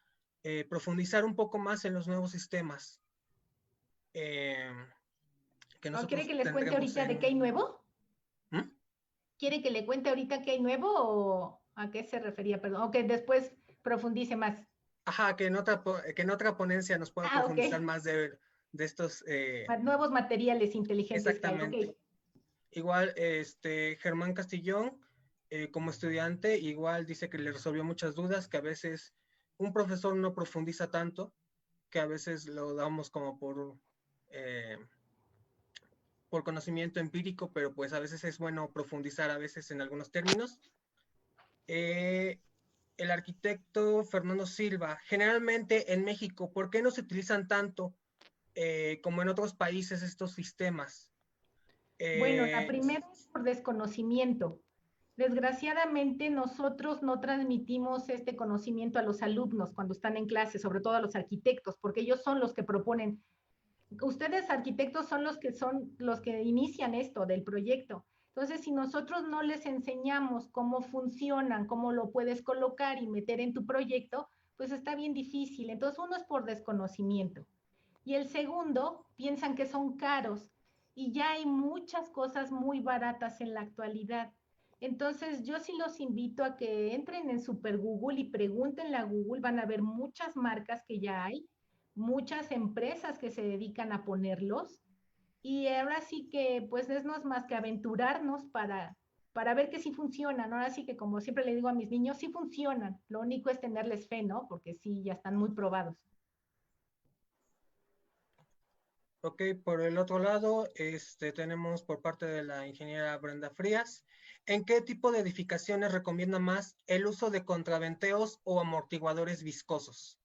profundizar un poco más en los nuevos sistemas que ¿O quiere nosotros que les cuente tendremos ahorita de qué hay nuevo? ¿Mm? ¿Quiere que le cuente ahorita qué hay nuevo o a qué se refería? Perdón, o que después profundice más. Ajá, que en otra ponencia nos pueda Ah, ok. profundizar más de estos. Nuevos materiales inteligentes que hay. Exactamente. Ok. Igual, Germán Castillón, como estudiante, igual dice que le resolvió muchas dudas, que a veces un profesor no profundiza tanto, que a veces lo damos como por conocimiento empírico, pero pues a veces es bueno profundizar a veces en algunos términos. El arquitecto Fernando Silva, generalmente en México, ¿por qué no se utilizan tanto como en otros países estos sistemas? Bueno, la primera es por desconocimiento. Desgraciadamente, nosotros no transmitimos este conocimiento a los alumnos cuando están en clase, sobre todo a los arquitectos, porque ellos son los que proponen. Ustedes, arquitectos, son los que inician esto del proyecto. Entonces, si nosotros no les enseñamos cómo funcionan, cómo lo puedes colocar y meter en tu proyecto, pues está bien difícil. Entonces, uno es por desconocimiento. Y el segundo, piensan que son caros y ya hay muchas cosas muy baratas en la actualidad. Entonces, yo sí los invito a que entren en Super Google y pregúntenle a Google, van a ver muchas marcas que ya hay, muchas empresas que se dedican a ponerlos, y ahora sí que, pues, no es más que aventurarnos para ver que sí funcionan. Ahora sí que, como siempre le digo a mis niños, sí funcionan. Lo único es tenerles fe, ¿no? Porque sí, ya están muy probados. Ok, por el otro lado, tenemos por parte de la ingeniera Brenda Frías, ¿en qué tipo de edificaciones recomienda más el uso de contraventeos o amortiguadores viscosos?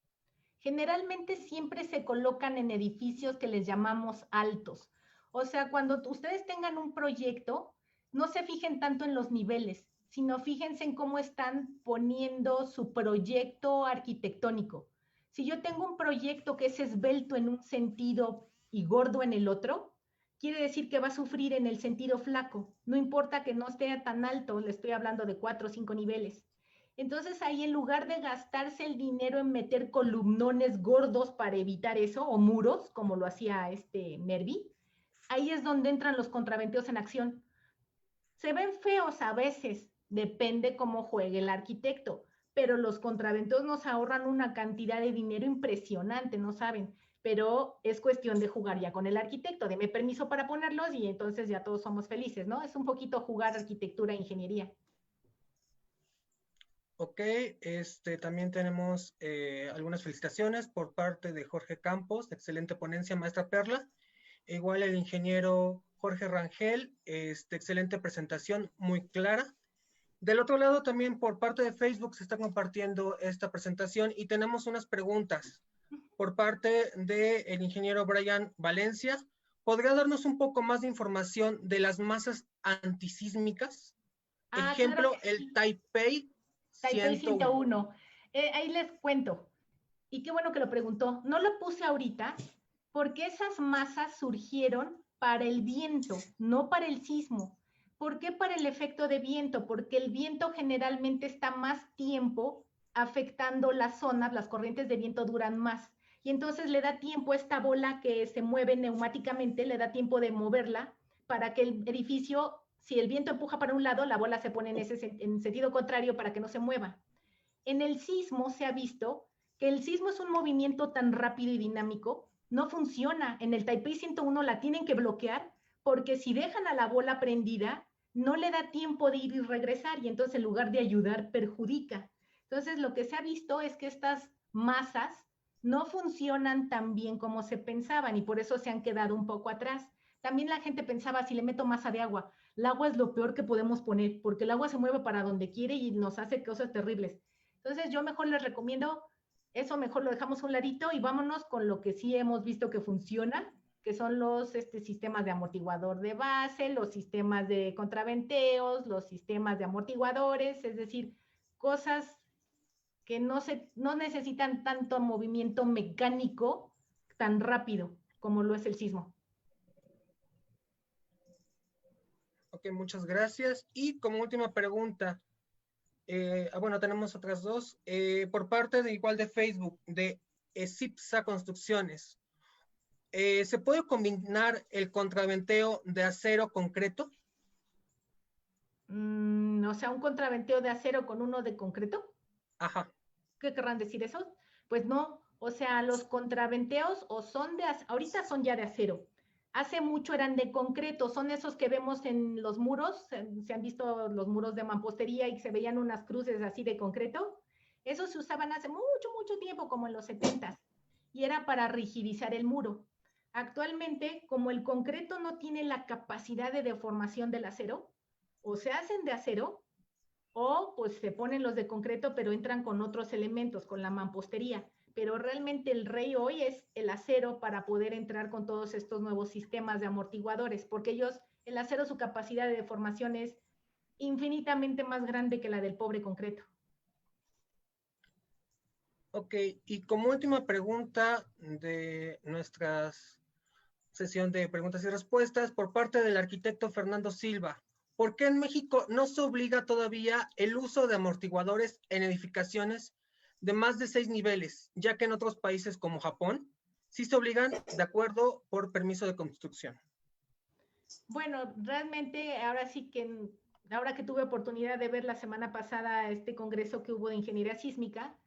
Generalmente siempre se colocan en edificios que les llamamos altos. O sea, cuando ustedes tengan un proyecto, no se fijen tanto en los niveles, sino fíjense en cómo están poniendo su proyecto arquitectónico. Si yo tengo un proyecto que es esbelto en un sentido y gordo en el otro, quiere decir que va a sufrir en el sentido flaco. No importa que no esté tan alto, le estoy hablando de 4 o 5 niveles. Entonces ahí en lugar de gastarse el dinero en meter columnones gordos para evitar eso, o muros, como lo hacía este Nervi, ahí es donde entran los contraventeos en acción. Se ven feos a veces, depende cómo juegue el arquitecto, pero los contraventeos nos ahorran una cantidad de dinero impresionante, ¿no saben? Pero es cuestión de jugar ya con el arquitecto, deme permiso para ponerlos y entonces ya todos somos felices, ¿no? Es un poquito jugar arquitectura e ingeniería. Ok, también tenemos algunas felicitaciones por parte de Jorge Campos, excelente ponencia, maestra Perla. Igual el ingeniero Jorge Rangel, excelente presentación, muy clara. Del otro lado, también por parte de Facebook se está compartiendo esta presentación y tenemos unas preguntas por parte del ingeniero Brian Valencia. ¿Podría darnos un poco más de información de las masas antisísmicas? Ah, claro Ejemplo, que el sí. Taipei Taipei 101. 101. Ahí les cuento. Y qué bueno que lo preguntó. No lo puse ahorita porque esas masas surgieron para el viento, no para el sismo. ¿Por qué para el efecto de viento? Porque el viento generalmente está más tiempo afectando las zonas, las corrientes de viento duran más. Y entonces le da tiempo a esta bola que se mueve neumáticamente, le da tiempo de moverla para que el edificio, si el viento empuja para un lado, la bola se pone en sentido contrario para que no se mueva. En el sismo se ha visto que el sismo es un movimiento tan rápido y dinámico, no funciona. En el Taipei 101 la tienen que bloquear porque si dejan a la bola prendida, no le da tiempo de ir y regresar y entonces en lugar de ayudar, perjudica. Entonces lo que se ha visto es que estas masas no funcionan tan bien como se pensaban y por eso se han quedado un poco atrás. También la gente pensaba, si le meto masa de agua, el agua es lo peor que podemos poner porque el agua se mueve para donde quiere y nos hace cosas terribles. Entonces yo mejor les recomiendo, eso mejor lo dejamos a un ladito y vámonos con lo que sí hemos visto que funciona, que son los sistemas de amortiguador de base, los sistemas de contraventeos, los sistemas de amortiguadores, es decir, cosas que no necesitan tanto movimiento mecánico tan rápido como lo es el sismo. Ok, muchas gracias. Y como última pregunta, bueno, tenemos otras dos. Por parte de igual de Facebook, de Cipsa Construcciones, ¿se puede combinar el contraventeo de acero concreto? O sea, un contraventeo de acero con uno de concreto. Ajá. ¿Qué querrán decir eso? Pues no, o sea, los contraventeos o son de, ahorita son ya de acero. Hace mucho eran de concreto, son esos que vemos en los muros, se han visto los muros de mampostería y se veían unas cruces así de concreto. Esos se usaban hace mucho, mucho tiempo, como en los 70s, y era para rigidizar el muro. Actualmente, como el concreto no tiene la capacidad de deformación del acero, o se hacen de acero o pues se ponen los de concreto, pero entran con otros elementos, con la mampostería. Pero realmente el rey hoy es el acero para poder entrar con todos estos nuevos sistemas de amortiguadores, porque ellos, el acero, su capacidad de deformación es infinitamente más grande que la del pobre concreto. Ok, y como última pregunta de nuestra sesión de preguntas y respuestas, por parte del arquitecto Fernando Silva, ¿por qué en México no se obliga todavía el uso de amortiguadores en edificaciones de más de 6 niveles, ya que en otros países como Japón sí se obligan de acuerdo por permiso de construcción? Bueno, realmente ahora sí que ahora que tuve oportunidad de ver la semana pasada este congreso que hubo de ingeniería sísmica,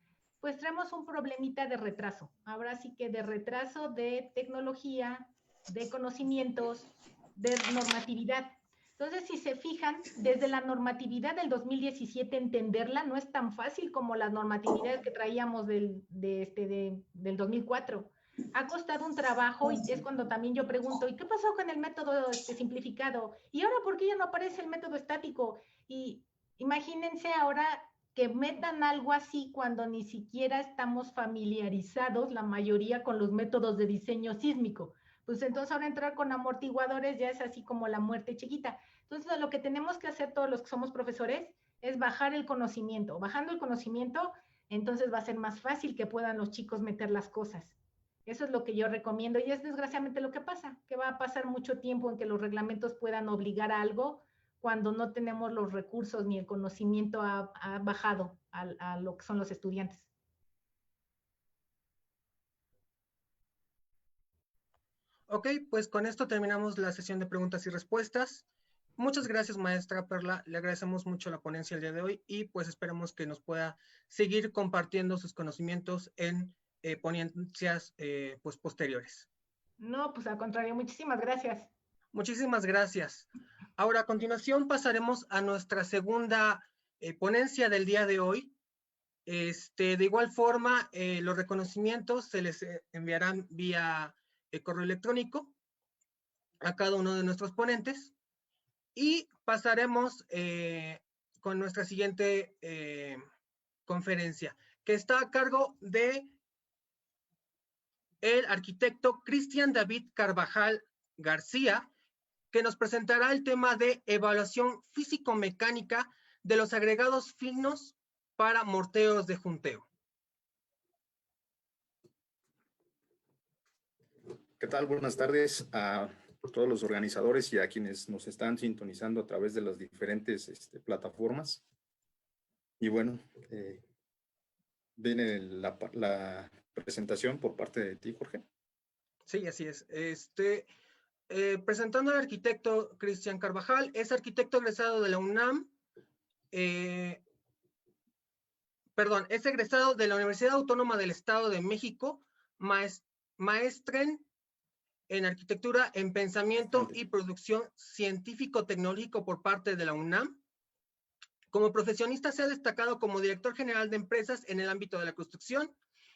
pues traemos un problemita de retraso. Ahora sí que de retraso de tecnología, de conocimientos, de normatividad. Entonces, si se fijan, desde la normatividad del 2017 entenderla no es tan fácil como las normatividades que traíamos del 2004. Ha costado un trabajo y es cuando también yo pregunto, ¿y qué pasó con el método simplificado? ¿Y ahora por qué ya no aparece el método estático? Y imagínense ahora que metan algo así cuando ni siquiera estamos familiarizados la mayoría con los métodos de diseño sísmico. Pues entonces ahora entrar con amortiguadores ya es así como la muerte chiquita. Entonces lo que tenemos que hacer todos los que somos profesores es bajar el conocimiento. Bajando el conocimiento, entonces va a ser más fácil que puedan los chicos meter las cosas. Eso es lo que yo recomiendo y es desgraciadamente lo que pasa, que va a pasar mucho tiempo en que los reglamentos puedan obligar a algo cuando no tenemos los recursos ni el conocimiento ha bajado a lo que son los estudiantes. Ok, pues con esto terminamos la sesión de preguntas y respuestas. Muchas gracias, maestra Perla. Le agradecemos mucho la ponencia el día de hoy y pues esperemos que nos pueda seguir compartiendo sus conocimientos en ponencias pues posteriores. No, pues al contrario, muchísimas gracias. Muchísimas gracias. Ahora, a continuación, pasaremos a nuestra segunda ponencia del día de hoy. De igual forma, los reconocimientos se les enviarán vía correo electrónico a cada uno de nuestros ponentes y pasaremos con nuestra siguiente conferencia, que está a cargo de el arquitecto Cristian David Carvajal García, que nos presentará el tema de evaluación físico-mecánica de los agregados finos para morteros de junteo. ¿Qué tal? Buenas tardes a todos los organizadores y a quienes nos están sintonizando a través de las diferentes plataformas. Y bueno, viene la presentación por parte de ti, Jorge. Sí, así es. Presentando al arquitecto Cristian Carvajal, es arquitecto egresado de la UNAM, es egresado de la Universidad Autónoma del Estado de México, maestren en arquitectura en pensamiento y producción científico-tecnológico por parte de la UNAM. Como profesionista se ha destacado como director general de empresas en el ámbito de la construcción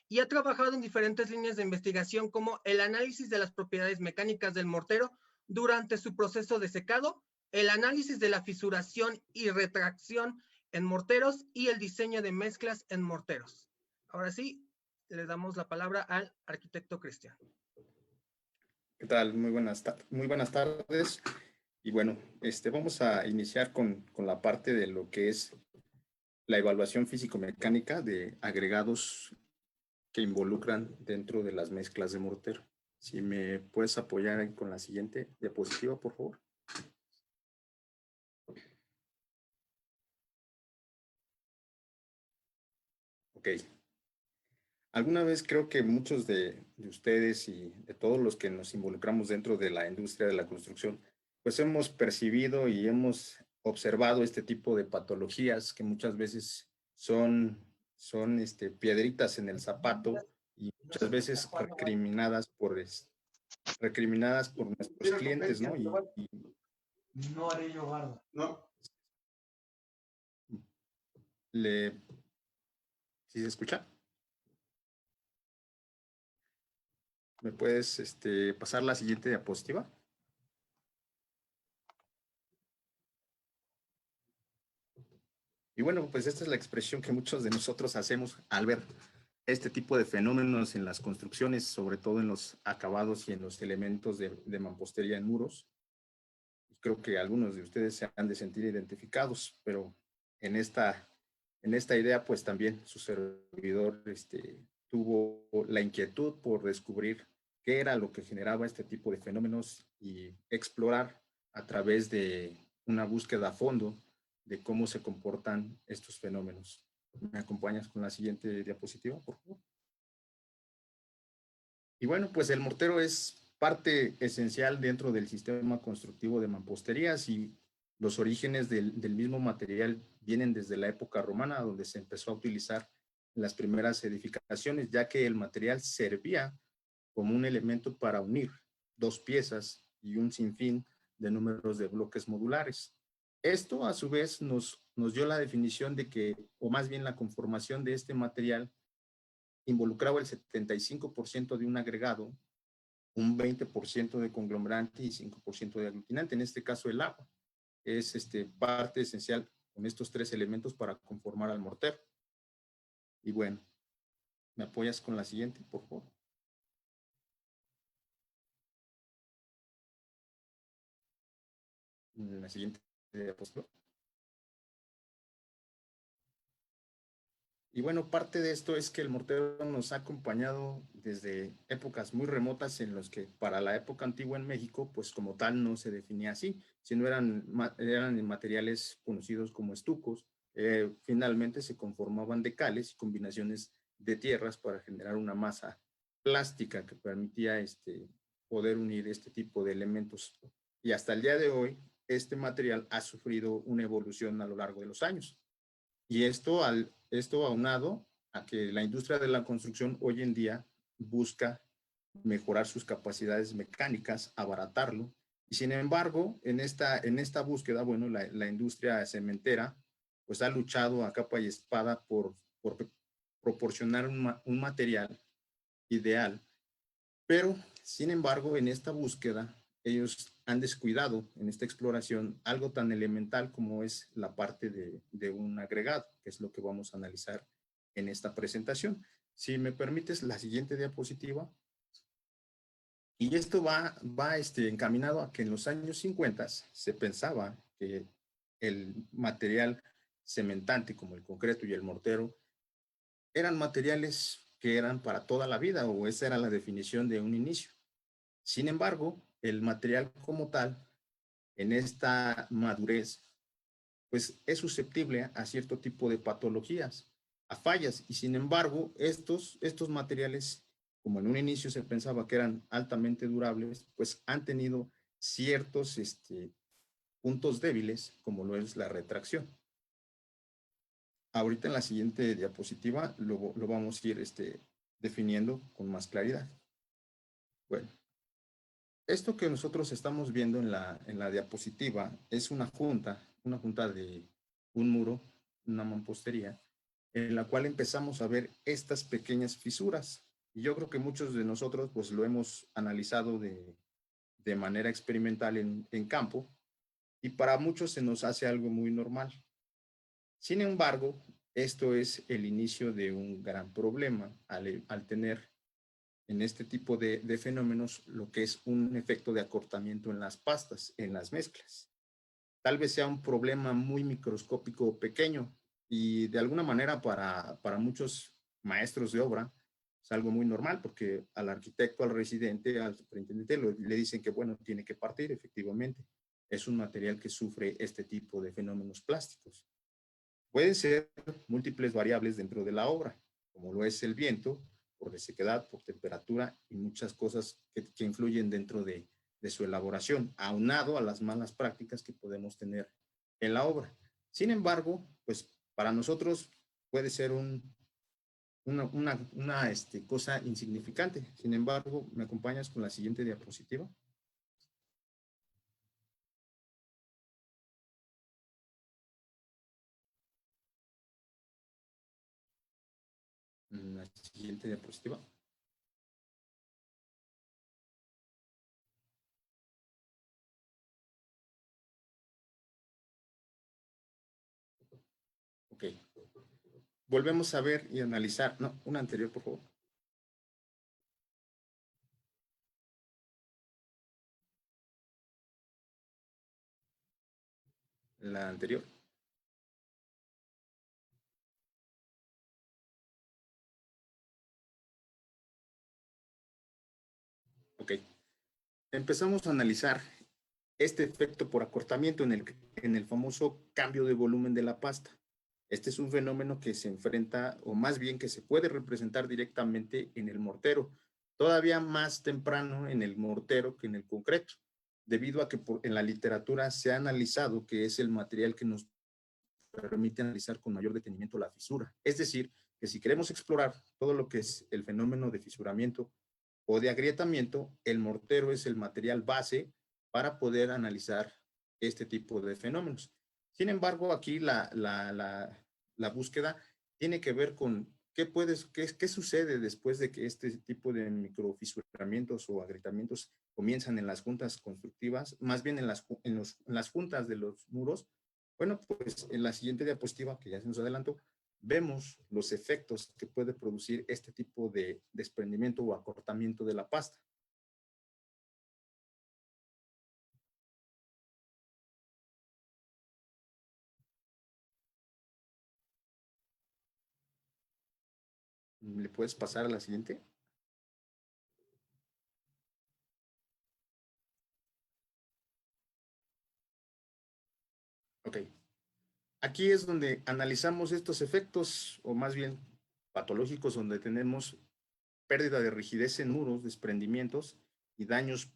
y ha trabajado en diferentes líneas de investigación como el análisis de las propiedades mecánicas del mortero durante su proceso de secado, el análisis de la fisuración y retracción en morteros y el diseño de mezclas en morteros. Ahora sí, le damos la palabra al arquitecto Cristian. ¿Qué tal? Muy buenas tardes. Y bueno, vamos a iniciar con la parte de lo que es la evaluación físico-mecánica de agregados que involucran dentro de las mezclas de mortero. Si me puedes apoyar con la siguiente diapositiva, por favor. Ok. Alguna vez creo que muchos de ustedes y de todos los que nos involucramos dentro de la industria de la construcción, pues hemos percibido y hemos observado este tipo de patologías que muchas veces son piedritas en el zapato y muchas veces recriminadas por nuestros clientes, ¿no? No haré yo barba. No. ¿Sí se escucha? ¿Me puedes pasar la siguiente diapositiva? Y bueno, pues esta es la expresión que muchos de nosotros hacemos al ver este tipo de fenómenos en las construcciones, sobre todo en los acabados y en los elementos de mampostería en muros. Creo que algunos de ustedes se han de sentir identificados, pero en esta idea, pues también su servidor tuvo la inquietud por descubrir qué era lo que generaba este tipo de fenómenos y explorar a través de una búsqueda a fondo de cómo se comportan estos fenómenos. ¿Me acompañas con la siguiente diapositiva, por favor? Y bueno, pues el mortero es parte esencial dentro del sistema constructivo de mamposterías y Los orígenes del mismo material vienen desde la época romana, donde se empezó a utilizar en las primeras edificaciones, ya que el material servía como un elemento para unir dos piezas y un sinfín de números de bloques modulares. Esto, a su vez, nos dio la definición de que, o más bien la conformación de este material, involucraba el 75% de un agregado, un 20% de conglomerante y 5% de aglutinante, en este caso el agua. Es parte esencial con estos tres elementos para conformar al mortero. Y bueno, ¿me apoyas con la siguiente, por favor? La siguiente diapositiva. Y bueno, parte de esto es que el mortero nos ha acompañado desde épocas muy remotas en los que para la época antigua en México, pues como tal no se definía así, sino eran materiales conocidos como estucos. Finalmente se conformaban de cales y combinaciones de tierras para generar una masa plástica que permitía poder unir este tipo de elementos. Y hasta el día de hoy, este material ha sufrido una evolución a lo largo de los años. Y esto aunado a que la industria de la construcción hoy en día busca mejorar sus capacidades mecánicas, abaratarlo. Y sin embargo, en esta búsqueda, bueno, la industria cementera pues ha luchado a capa y espada por proporcionar un material ideal. Pero, sin embargo, en esta búsqueda, ellos han descuidado en esta exploración algo tan elemental como es la parte de un agregado, que es lo que vamos a analizar en esta presentación. Si me permites, la siguiente diapositiva. Y esto va encaminado a que en los años 50 se pensaba que el material cementante como el concreto y el mortero eran materiales que eran para toda la vida, o esa era la definición de un inicio. Sin embargo, el material como tal, en esta madurez, pues es susceptible a cierto tipo de patologías, a fallas, y sin embargo, estos materiales, como en un inicio se pensaba que eran altamente durables, pues han tenido ciertos puntos débiles, como lo es la retracción. Ahorita en la siguiente diapositiva lo vamos a ir definiendo con más claridad. Bueno, esto que nosotros estamos viendo en la diapositiva es una junta de un muro, una mampostería, en la cual empezamos a ver estas pequeñas fisuras. Y yo creo que muchos de nosotros pues lo hemos analizado de manera experimental en campo, y para muchos se nos hace algo muy normal. Sin embargo, esto es el inicio de un gran problema al tener en este tipo de fenómenos lo que es un efecto de acortamiento en las pastas, en las mezclas. Tal vez sea un problema muy microscópico o pequeño, y de alguna manera para muchos maestros de obra es algo muy normal, porque al arquitecto, al residente, al superintendente le dicen que bueno, tiene que partir. Efectivamente, es un material que sufre este tipo de fenómenos plásticos. Pueden ser múltiples variables dentro de la obra, como lo es el viento, por resequedad, por temperatura y muchas cosas que influyen dentro de su elaboración, aunado a las malas prácticas que podemos tener en la obra. Sin embargo, pues para nosotros puede ser una cosa insignificante. Sin embargo, ¿me acompañas con la siguiente diapositiva? La siguiente diapositiva. Ok. Volvemos a ver y analizar. No, una anterior, por favor. La anterior. Ok. Empezamos a analizar este efecto por acortamiento en el famoso cambio de volumen de la pasta. Este es un fenómeno que se enfrenta, o más bien que se puede representar directamente en el mortero, todavía más temprano en el mortero que en el concreto, debido a que en la literatura se ha analizado que es el material que nos permite analizar con mayor detenimiento la fisura. Es decir, que si queremos explorar todo lo que es el fenómeno de fisuramiento o de agrietamiento, el mortero es el material base para poder analizar este tipo de fenómenos. Sin embargo, aquí la búsqueda tiene que ver con qué sucede después de que este tipo de microfisuramientos o agrietamientos comienzan en las juntas constructivas, más bien en las juntas de los muros. Bueno, pues en la siguiente diapositiva, que ya se nos adelantó, vemos los efectos que puede producir este tipo de desprendimiento o acortamiento de la pasta. ¿Le puedes pasar a la siguiente? Ok. Aquí es donde analizamos estos efectos, o más bien patológicos, donde tenemos pérdida de rigidez en muros, desprendimientos y daños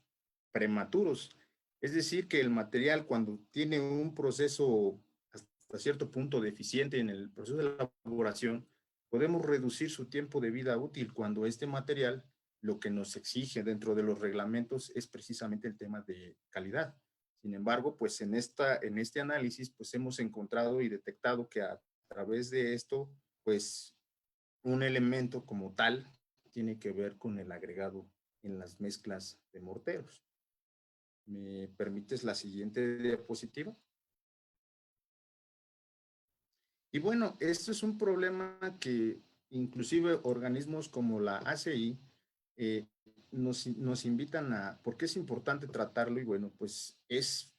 prematuros. Es decir, que el material, cuando tiene un proceso hasta cierto punto deficiente en el proceso de elaboración, podemos reducir su tiempo de vida útil cuando este material lo que nos exige dentro de los reglamentos es precisamente el tema de calidad. Sin embargo, pues en este análisis, pues hemos encontrado y detectado que a través de esto, pues un elemento como tal tiene que ver con el agregado en las mezclas de morteros. ¿Me permites la siguiente diapositiva? Y bueno, esto es un problema que inclusive organismos como la ACI nos invitan a, porque es importante tratarlo y bueno, pues es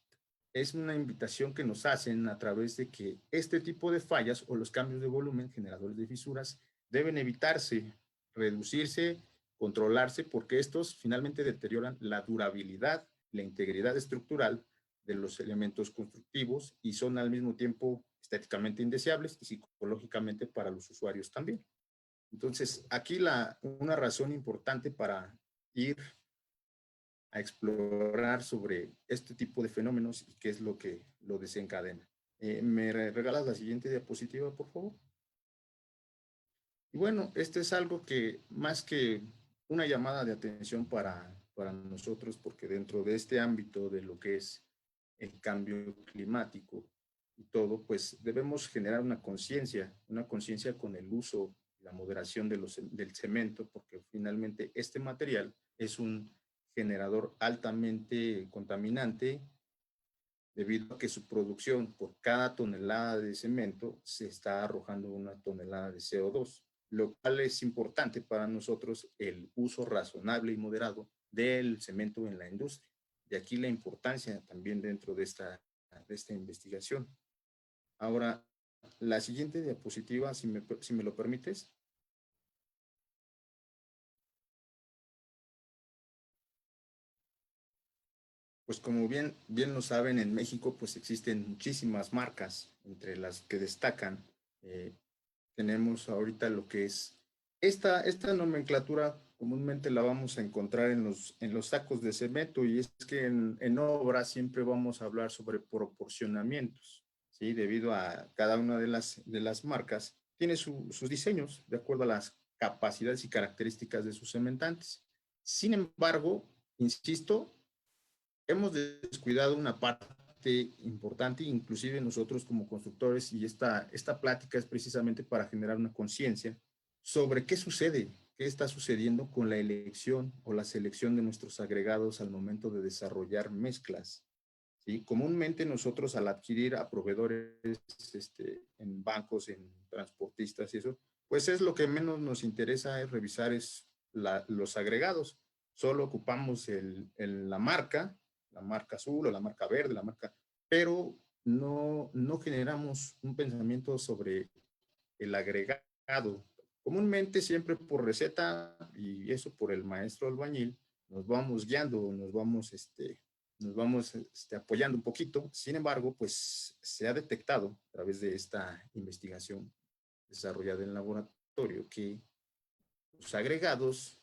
una invitación que nos hacen a través de que este tipo de fallas o los cambios de volumen generadores de fisuras deben evitarse, reducirse, controlarse, porque estos finalmente deterioran la durabilidad, la integridad estructural de los elementos constructivos y son al mismo tiempo estéticamente indeseables y psicológicamente para los usuarios también. Entonces, aquí una razón importante para ir a explorar sobre este tipo de fenómenos y qué es lo que lo desencadena. ¿Me regalas la siguiente diapositiva, por favor? Y bueno, este es algo que más que una llamada de atención para nosotros, porque dentro de este ámbito de lo que es el cambio climático y todo, pues debemos generar una conciencia con el uso y la moderación del cemento, porque finalmente este material es un generador altamente contaminante debido a que su producción por cada tonelada de cemento se está arrojando una tonelada de CO2, lo cual es importante para nosotros el uso razonable y moderado del cemento en la industria. De aquí la importancia también dentro de esta investigación. Ahora, la siguiente diapositiva, si me lo permites. Pues como bien lo saben, en México pues existen muchísimas marcas, entre las que destacan. Tenemos ahorita lo que es esta nomenclatura comúnmente la vamos a encontrar en los sacos de cemento y es que en obra siempre vamos a hablar sobre proporcionamientos, ¿sí? Debido a cada una de las marcas tiene sus diseños de acuerdo a las capacidades y características de sus cementantes. Sin embargo, insisto, hemos descuidado una parte importante, inclusive nosotros como constructores, y esta plática es precisamente para generar una conciencia sobre qué sucede, qué está sucediendo con la elección o la selección de nuestros agregados al momento de desarrollar mezclas. ¿Sí? Comúnmente nosotros al adquirir a proveedores en bancos, en transportistas y eso, pues es lo que menos nos interesa es revisar los agregados. Solo ocupamos la marca azul o la marca verde, pero no generamos un pensamiento sobre el agregado. Comúnmente siempre por receta y eso por el maestro albañil, nos vamos guiando, nos vamos apoyando un poquito. Sin embargo, pues se ha detectado a través de esta investigación desarrollada en laboratorio que los agregados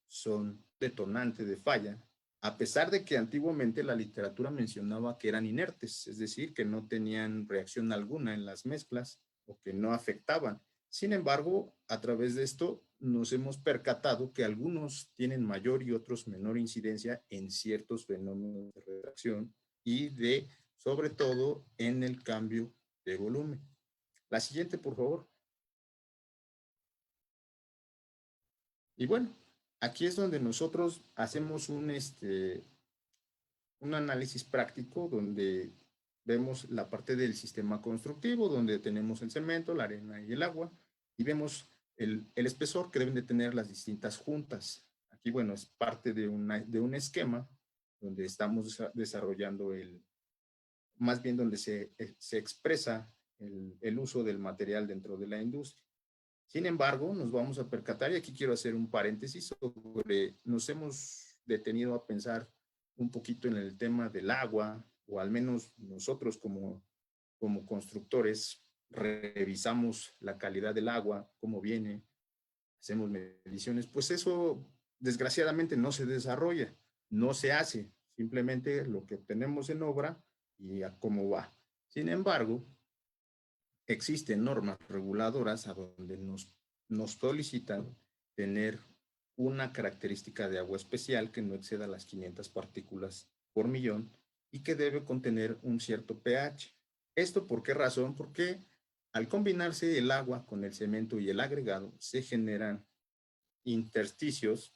son detonantes de falla a pesar de que antiguamente la literatura mencionaba que eran inertes, es decir, que no tenían reacción alguna en las mezclas o que no afectaban. Sin embargo, a través de esto nos hemos percatado que algunos tienen mayor y otros menor incidencia en ciertos fenómenos de retracción y sobre todo, en el cambio de volumen. La siguiente, por favor. Y bueno, aquí es donde nosotros hacemos un análisis práctico donde vemos la parte del sistema constructivo, donde tenemos el cemento, la arena y el agua, y vemos el espesor que deben de tener las distintas juntas. Aquí, bueno, es parte de un esquema donde estamos desarrollando más bien donde se expresa el uso del material dentro de la industria. Sin embargo, nos vamos a percatar, y aquí quiero hacer un paréntesis sobre, nos hemos detenido a pensar un poquito en el tema del agua, o al menos nosotros como constructores revisamos la calidad del agua, cómo viene, hacemos mediciones, pues eso desgraciadamente no se desarrolla, no se hace, simplemente lo que obtenemos en obra y a cómo va. Sin embargo, existen normas reguladoras a donde nos solicitan tener una característica de agua especial que no exceda las 500 partículas por millón y que debe contener un cierto pH. ¿Esto por qué razón? Porque al combinarse el agua con el cemento y el agregado, se generan intersticios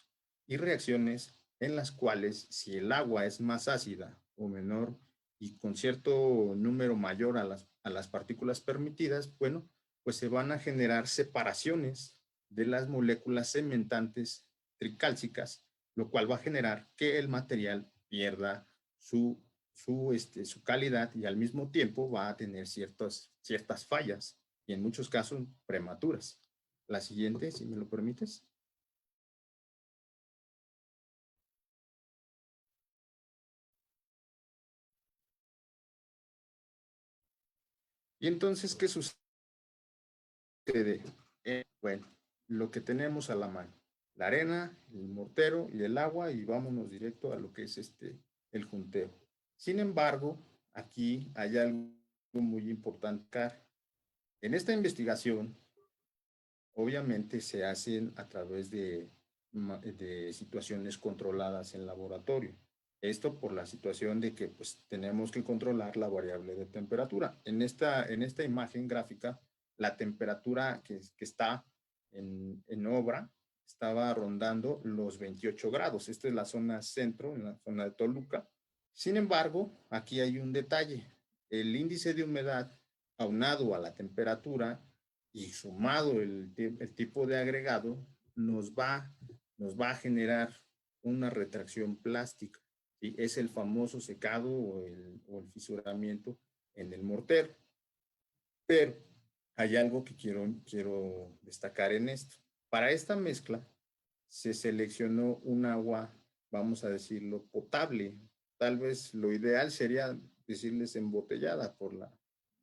y reacciones en las cuales si el agua es más ácida o menor y con cierto número mayor a las partículas permitidas, bueno, pues se van a generar separaciones de las moléculas cementantes tricálcicas, lo cual va a generar que el material pierda su calidad y al mismo tiempo va a tener ciertas fallas y en muchos casos prematuras. La siguiente, si me lo permites. Y entonces, ¿qué sucede? Bueno, lo que tenemos a la mano, la arena, el mortero y el agua, y vámonos directo a lo que es el junteo. Sin embargo, aquí hay algo muy importante. En esta investigación, obviamente se hacen a través de situaciones controladas en laboratorio. Esto por la situación de que pues, tenemos que controlar la variable de temperatura. En esta imagen gráfica, la temperatura que está en obra estaba rondando los 28 grados. Esta es la zona centro, en la zona de Toluca. Sin embargo, aquí hay un detalle. El índice de humedad aunado a la temperatura y sumado el tipo de agregado nos va a generar una retracción plástica. ¿Sí? Es el famoso secado o el fisuramiento en el mortero. Pero hay algo que quiero destacar en esto. Para esta mezcla se seleccionó un agua, vamos a decirlo, potable. Tal vez lo ideal sería decirles embotellada por la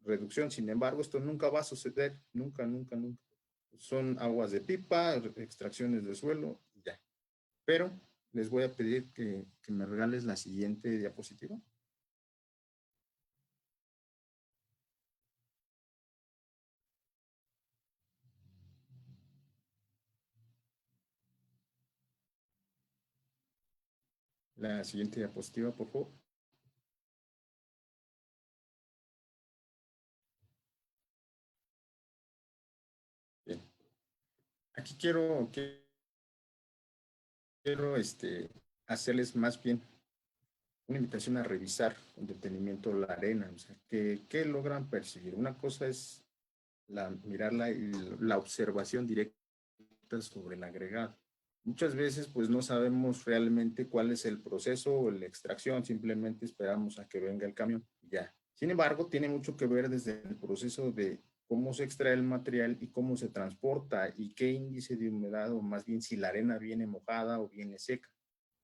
reducción. Sin embargo, esto nunca va a suceder. Nunca, nunca, nunca. Son aguas de pipa, extracciones de suelo, ya. Pero les voy a pedir que me regales la siguiente diapositiva. La siguiente diapositiva, por favor. Bien. Aquí quiero hacerles más bien una invitación a revisar con detenimiento la arena, o sea, ¿qué logran percibir? Una cosa es mirarla y la observación directa sobre el agregado. Muchas veces pues no sabemos realmente cuál es el proceso o la extracción, simplemente esperamos a que venga el camión y ya. Sin embargo, tiene mucho que ver desde el proceso de cómo se extrae el material y cómo se transporta y qué índice de humedad, o más bien si la arena viene mojada o viene seca.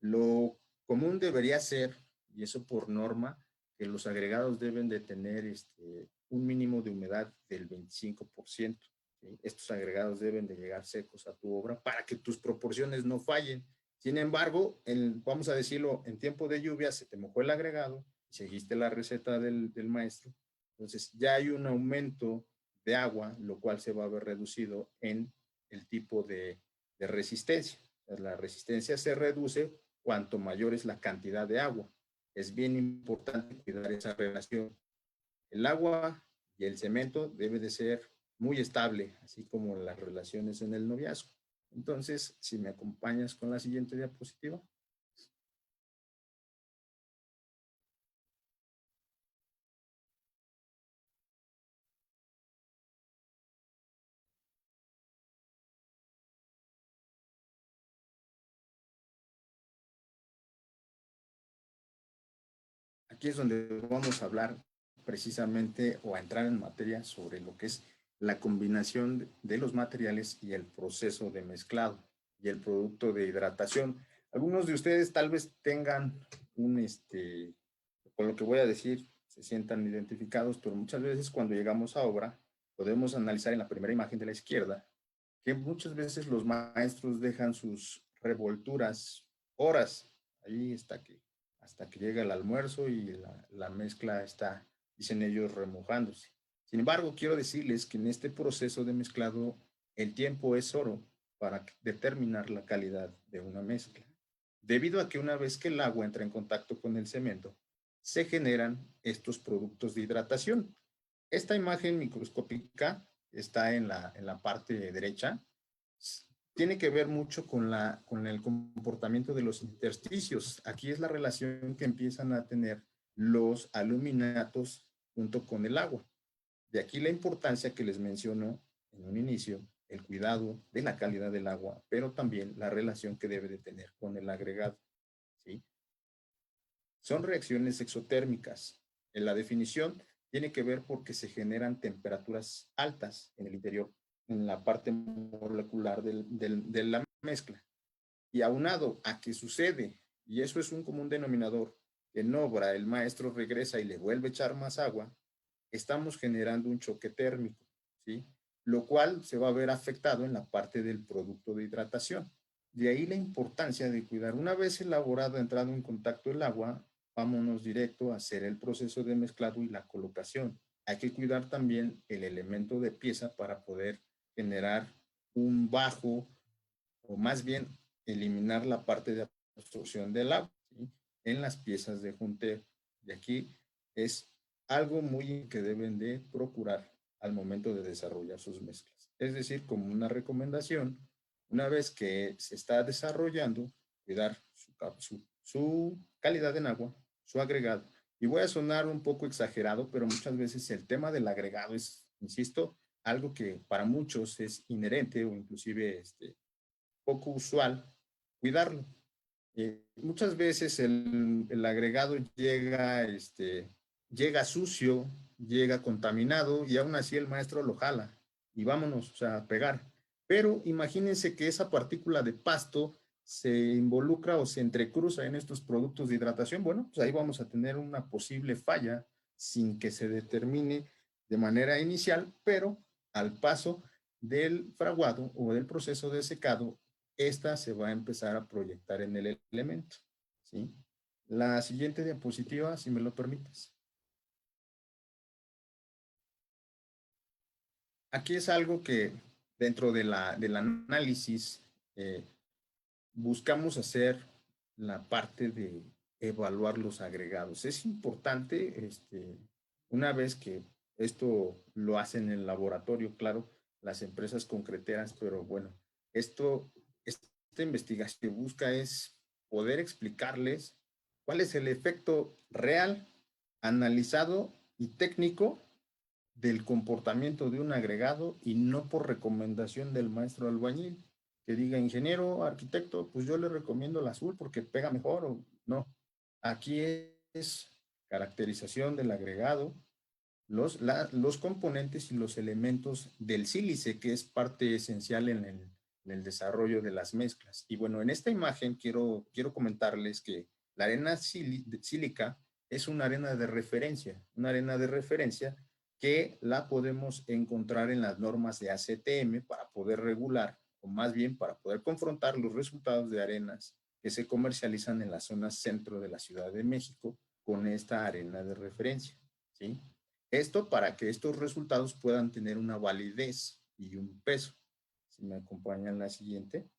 Lo común debería ser, y eso por norma, que los agregados deben de tener un mínimo de humedad del 25%. ¿Sí? Estos agregados deben de llegar secos a tu obra para que tus proporciones no fallen. Sin embargo, vamos a decirlo, en tiempo de lluvia se te mojó el agregado, seguiste la receta del maestro, entonces ya hay un aumento de agua, lo cual se va a ver reducido en el tipo de resistencia. La resistencia se reduce cuanto mayor es la cantidad de agua. Es bien importante cuidar esa relación. El agua y el cemento debe de ser muy estable, así como las relaciones en el noviazgo. Entonces, si me acompañas con la siguiente diapositiva. Aquí es donde vamos a hablar precisamente o a entrar en materia sobre lo que es la combinación de los materiales y el proceso de mezclado y el producto de hidratación. Algunos de ustedes tal vez tengan con lo que voy a decir, se sientan identificados, pero muchas veces cuando llegamos a obra, podemos analizar en la primera imagen de la izquierda que muchas veces los maestros dejan sus revolturas horas ahí hasta que llega el almuerzo y la mezcla está, dicen ellos, remojándose. Sin embargo, quiero decirles que en este proceso de mezclado el tiempo es oro para determinar la calidad de una mezcla. Debido a que una vez que el agua entra en contacto con el cemento, se generan estos productos de hidratación. Esta imagen microscópica está en la parte derecha. Tiene que ver mucho con el comportamiento de los intersticios. Aquí es la relación que empiezan a tener los aluminatos junto con el agua. De aquí la importancia que les menciono en un inicio, el cuidado de la calidad del agua, pero también la relación que debe de tener con el agregado. ¿Sí? Son reacciones exotérmicas. En la definición tiene que ver porque se generan temperaturas altas en el interior, en la parte molecular de la mezcla. Y aunado a que sucede, y eso es un común denominador, en obra el maestro regresa y le vuelve a echar más agua, estamos generando un choque térmico, ¿sí? Lo cual se va a ver afectado en la parte del producto de hidratación. De ahí la importancia de cuidar. Una vez elaborado, entrado en contacto el agua, vámonos directo a hacer el proceso de mezclado y la colocación. Hay que cuidar también el elemento de pieza para poder generar un bajo, o más bien eliminar la parte de absorción del agua, ¿sí? En las piezas de junteo. Y aquí es algo muy que deben de procurar al momento de desarrollar sus mezclas. Es decir, como una recomendación, una vez que se está desarrollando, cuidar su calidad en agua, su agregado. Y voy a sonar un poco exagerado, pero muchas veces el tema del agregado es, insisto, algo que para muchos es inherente o inclusive poco usual cuidarlo. Muchas veces el agregado llega sucio, llega contaminado y aún así el maestro lo jala y vámonos, o sea, a pegar. Pero imagínense que esa partícula de pasto se involucra o se entrecruza en estos productos de hidratación. Bueno, pues ahí vamos a tener una posible falla sin que se determine de manera inicial, pero al paso del fraguado o del proceso de secado, esta se va a empezar a proyectar en el elemento, ¿sí? La siguiente diapositiva, si me lo permites. Aquí es algo que dentro del análisis buscamos hacer la parte de evaluar los agregados. Es importante, una vez que esto lo hacen en el laboratorio, claro, las empresas concreteras, pero bueno, esta investigación que busca es poder explicarles cuál es el efecto real, analizado y técnico del comportamiento de un agregado y no por recomendación del maestro albañil que diga ingeniero, arquitecto, pues yo le recomiendo el azul porque pega mejor o no. Aquí es caracterización del agregado, los componentes y los elementos del sílice, que es parte esencial en el desarrollo de las mezclas. Y bueno, en esta imagen quiero comentarles que la arena sílica es una arena de referencia que la podemos encontrar en las normas de ACTM para poder regular, o más bien para poder confrontar los resultados de arenas que se comercializan en la zona centro de la Ciudad de México con esta arena de referencia, ¿sí? Esto para que estos resultados puedan tener una validez y un peso. Si me acompañan la siguiente.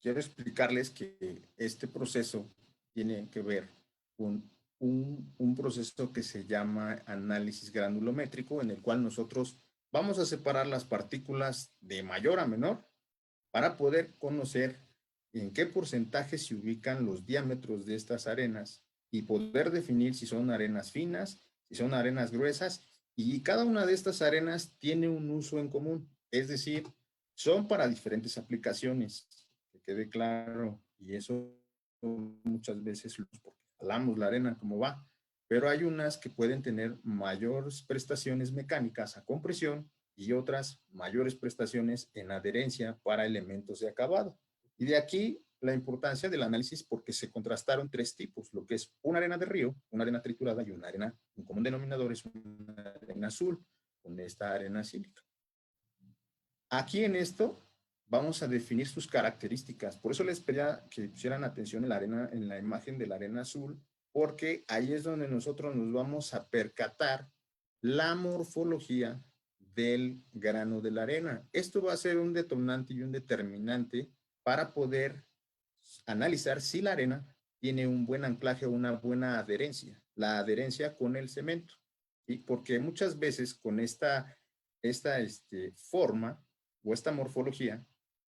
Quiero explicarles que este proceso tiene que ver con un proceso que se llama análisis granulométrico, en el cual nosotros vamos a separar las partículas de mayor a menor para poder conocer en qué porcentaje se ubican los diámetros de estas arenas y poder definir si son arenas finas, si son arenas gruesas, y cada una de estas arenas tiene un uso en común, es decir, son para diferentes aplicaciones, que quede claro, y eso muchas veces porque jalamos la arena como va, pero hay unas que pueden tener mayores prestaciones mecánicas a compresión y otras mayores prestaciones en adherencia para elementos de acabado. Y de aquí la importancia del análisis, porque se contrastaron tres tipos, lo que es una arena de río, una arena triturada y una arena, un común denominador es una arena azul, con esta arena sílica. Aquí en esto vamos a definir sus características. Por eso les pedía que pusieran atención en la arena, en la imagen de la arena azul, porque ahí es donde nosotros nos vamos a percatar la morfología del grano de la arena. Esto va a ser un detonante y un determinante para poder analizar si la arena tiene un buen anclaje o una buena adherencia, la adherencia con el cemento. ¿Sí? Porque muchas veces con esta forma o esta morfología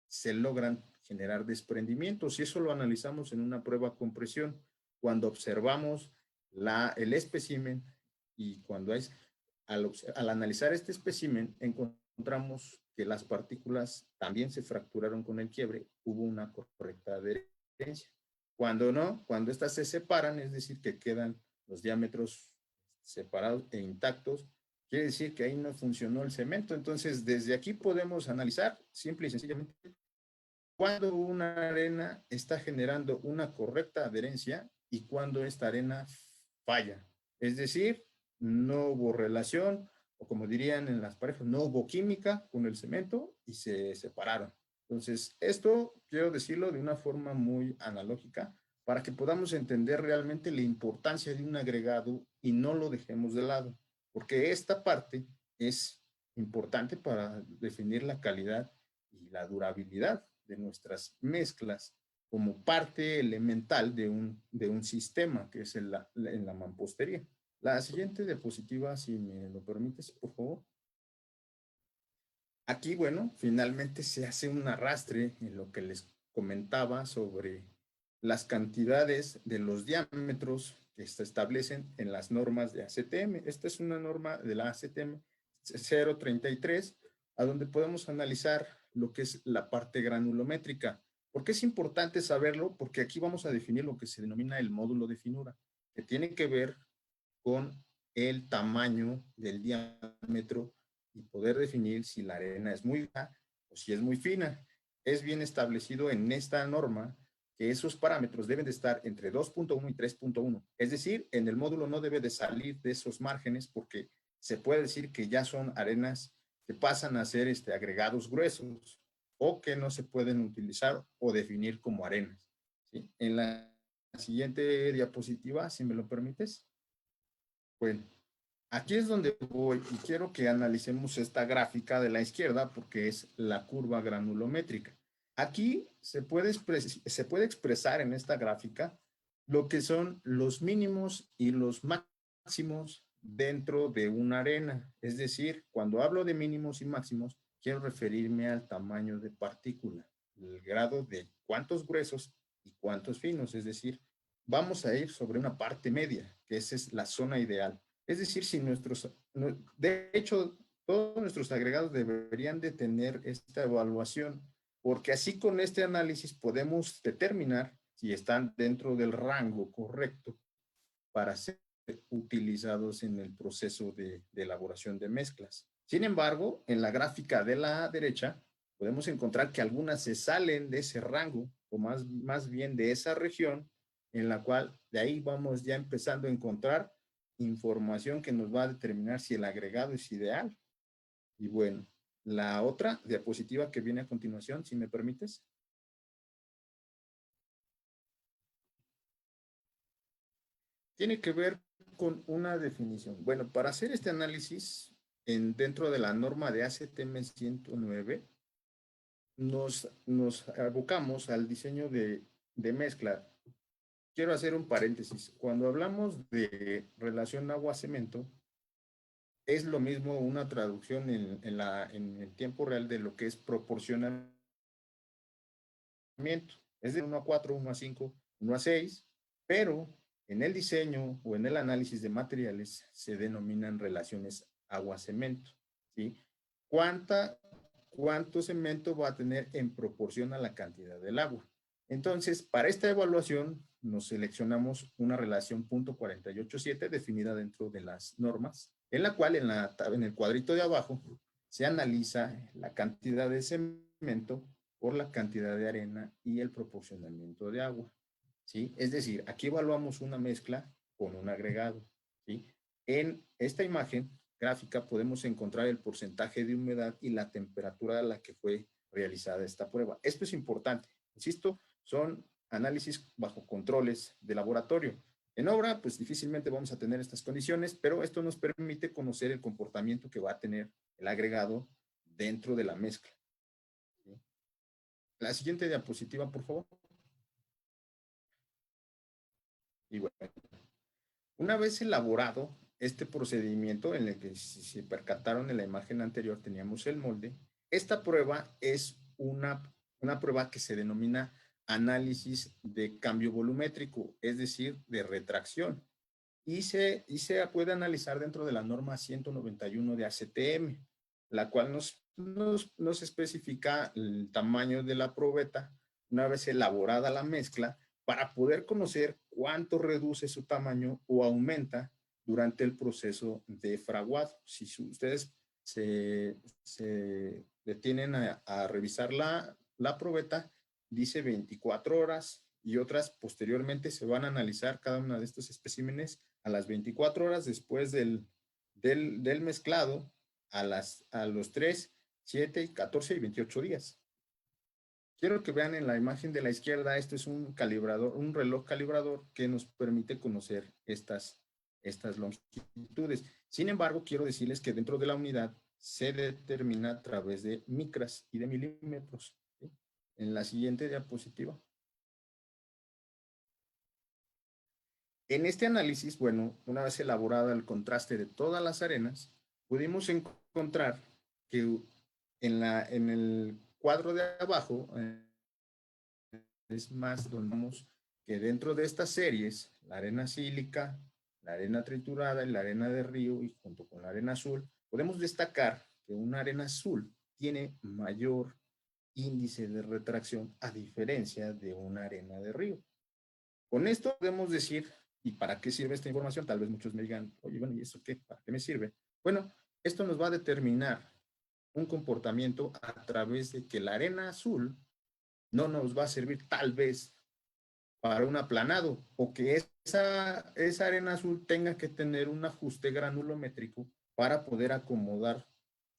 se logran generar desprendimientos, y eso lo analizamos en una prueba con presión cuando observamos el espécimen, y cuando al analizar este espécimen encontramos que las partículas también se fracturaron con el quiebre, hubo una correcta adherencia. Cuando no, cuando estas se separan, es decir, que quedan los diámetros separados e intactos, quiere decir que ahí no funcionó el cemento. Entonces, desde aquí podemos analizar simple y sencillamente cuando una arena está generando una correcta adherencia y cuando esta arena falla. Es decir, no hubo relación, o como dirían en las parejas, no hubo química con el cemento y se separaron. Entonces, esto quiero decirlo de una forma muy analógica para que podamos entender realmente la importancia de un agregado y no lo dejemos de lado, porque esta parte es importante para definir la calidad y la durabilidad de nuestras mezclas como parte elemental de un sistema que es en la mampostería. La siguiente diapositiva, si me lo permites, por favor. Aquí, bueno, finalmente se hace un arrastre en lo que les comentaba sobre las cantidades de los diámetros que se establecen en las normas de ACTM. Esta es una norma de la ACTM 033, a donde podemos analizar lo que es la parte granulométrica. ¿Por qué es importante saberlo? Porque aquí vamos a definir lo que se denomina el módulo de finura, que tiene que ver con el tamaño del diámetro y poder definir si la arena es muy fina o si es muy fina. Es bien establecido en esta norma que esos parámetros deben de estar entre 2.1 y 3.1. Es decir, en el módulo no debe de salir de esos márgenes, porque se puede decir que ya son arenas que pasan a ser agregados gruesos o que no se pueden utilizar o definir como arenas. ¿Sí? En la siguiente diapositiva, si me lo permites. Bueno, aquí es donde voy y quiero que analicemos esta gráfica de la izquierda porque es la curva granulométrica. Aquí se puede expresar en esta gráfica lo que son los mínimos y los máximos dentro de una arena. Es decir, cuando hablo de mínimos y máximos, quiero referirme al tamaño de partícula, el grado de cuántos gruesos y cuántos finos. Es decir, vamos a ir sobre una parte media, que esa es la zona ideal. Es decir, de hecho, todos nuestros agregados deberían de tener esta evaluación, porque así con este análisis podemos determinar si están dentro del rango correcto para ser utilizados en el proceso de elaboración de mezclas. Sin embargo, en la gráfica de la derecha, podemos encontrar que algunas se salen de ese rango, o más bien de esa región, en la cual de ahí vamos ya empezando a encontrar información que nos va a determinar si el agregado es ideal. Y bueno, la otra diapositiva que viene a continuación, si me permites. tiene que ver con una definición. Bueno, para hacer este análisis, dentro de la norma de ACTM 109, nos abocamos al diseño de mezcla. Quiero hacer un paréntesis. Cuando hablamos de relación agua-cemento, es lo mismo una traducción en el tiempo real de lo que es proporcionamiento. Es de 1 a 4, 1 a 5, 1 a 6, pero en el diseño o en el análisis de materiales se denominan relaciones agua-cemento, ¿sí? ¿Cuánto cemento va a tener en proporción a la cantidad del agua? Entonces, para esta evaluación, nos seleccionamos una relación .487 definida dentro de las normas, en la cual en el cuadrito de abajo se analiza la cantidad de cemento por la cantidad de arena y el proporcionamiento de agua, ¿sí? Es decir, aquí evaluamos una mezcla con un agregado, ¿sí? En esta imagen gráfica podemos encontrar el porcentaje de humedad y la temperatura a la que fue realizada esta prueba. Esto es importante, insisto, son análisis bajo controles de laboratorio. En obra, pues difícilmente vamos a tener estas condiciones, pero esto nos permite conocer el comportamiento que va a tener el agregado dentro de la mezcla. ¿Sí? La siguiente diapositiva, por favor. Y bueno, una vez elaborado este procedimiento en el que, si se percataron en la imagen anterior, teníamos el molde, esta prueba es una prueba que se denomina análisis de cambio volumétrico, es decir, de retracción. Y se puede analizar dentro de la norma 191 de ACTM, la cual nos especifica el tamaño de la probeta una vez elaborada la mezcla para poder conocer cuánto reduce su tamaño o aumenta durante el proceso de fraguado. Si ustedes se detienen a revisar la probeta, dice 24 horas y otras posteriormente se van a analizar cada una de estos especímenes a las 24 horas después del mezclado, a los 3, 7, 14 y 28 días. Quiero que vean en la imagen de la izquierda, esto es un calibrador, un reloj calibrador que nos permite conocer estas longitudes. Sin embargo, quiero decirles que dentro de la unidad se determina a través de micras y de milímetros. ¿Sí? En la siguiente diapositiva. En este análisis, bueno, una vez elaborado el contraste de todas las arenas, pudimos encontrar que en el cuadro de abajo, es más, donde vemos que dentro de estas series, la arena sílica, la arena triturada y la arena de río, y junto con la arena azul, podemos destacar que una arena azul tiene mayor índice de retracción a diferencia de una arena de río. Con esto podemos decir, ¿y para qué sirve esta información? Tal vez muchos me digan, oye, bueno, ¿y eso qué? ¿Para qué me sirve? Bueno, esto nos va a determinar un comportamiento a través de que la arena azul no nos va a servir tal vez para un aplanado o que esa arena azul tenga que tener un ajuste granulométrico para poder acomodar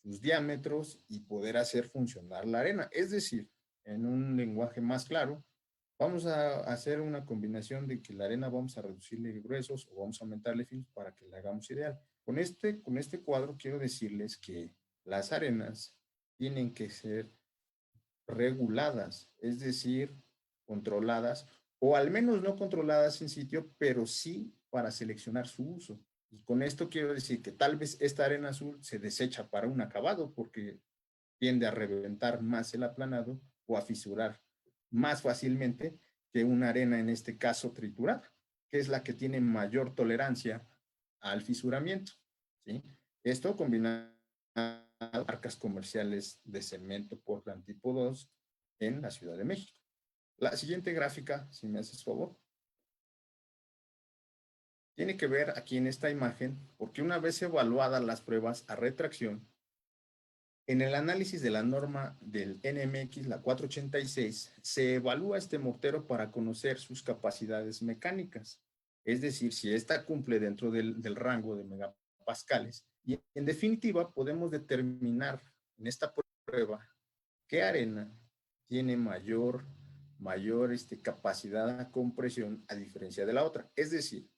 sus diámetros y poder hacer funcionar la arena. Es decir, en un lenguaje más claro, vamos a hacer una combinación de que la arena vamos a reducirle gruesos o vamos a aumentarle finos para que la hagamos ideal. Con este cuadro quiero decirles que las arenas tienen que ser reguladas, es decir, controladas, o al menos no controladas en sitio, pero sí para seleccionar su uso. Y con esto quiero decir que tal vez esta arena azul se desecha para un acabado porque tiende a reventar más el aplanado o a fisurar más fácilmente que una arena, en este caso triturada, que es la que tiene mayor tolerancia al fisuramiento, ¿sí? Esto combinado con marcas comerciales de cemento Portland tipo 2 en la Ciudad de México. La siguiente gráfica, si me haces favor, tiene que ver aquí en esta imagen, porque una vez evaluadas las pruebas a retracción, en el análisis de la norma del NMX, la 486, se evalúa este mortero para conocer sus capacidades mecánicas, es decir, si ésta cumple dentro del rango de megapascales. Y en definitiva, podemos determinar en esta prueba qué arena tiene mayor capacidad de compresión a diferencia de la otra. Es decir,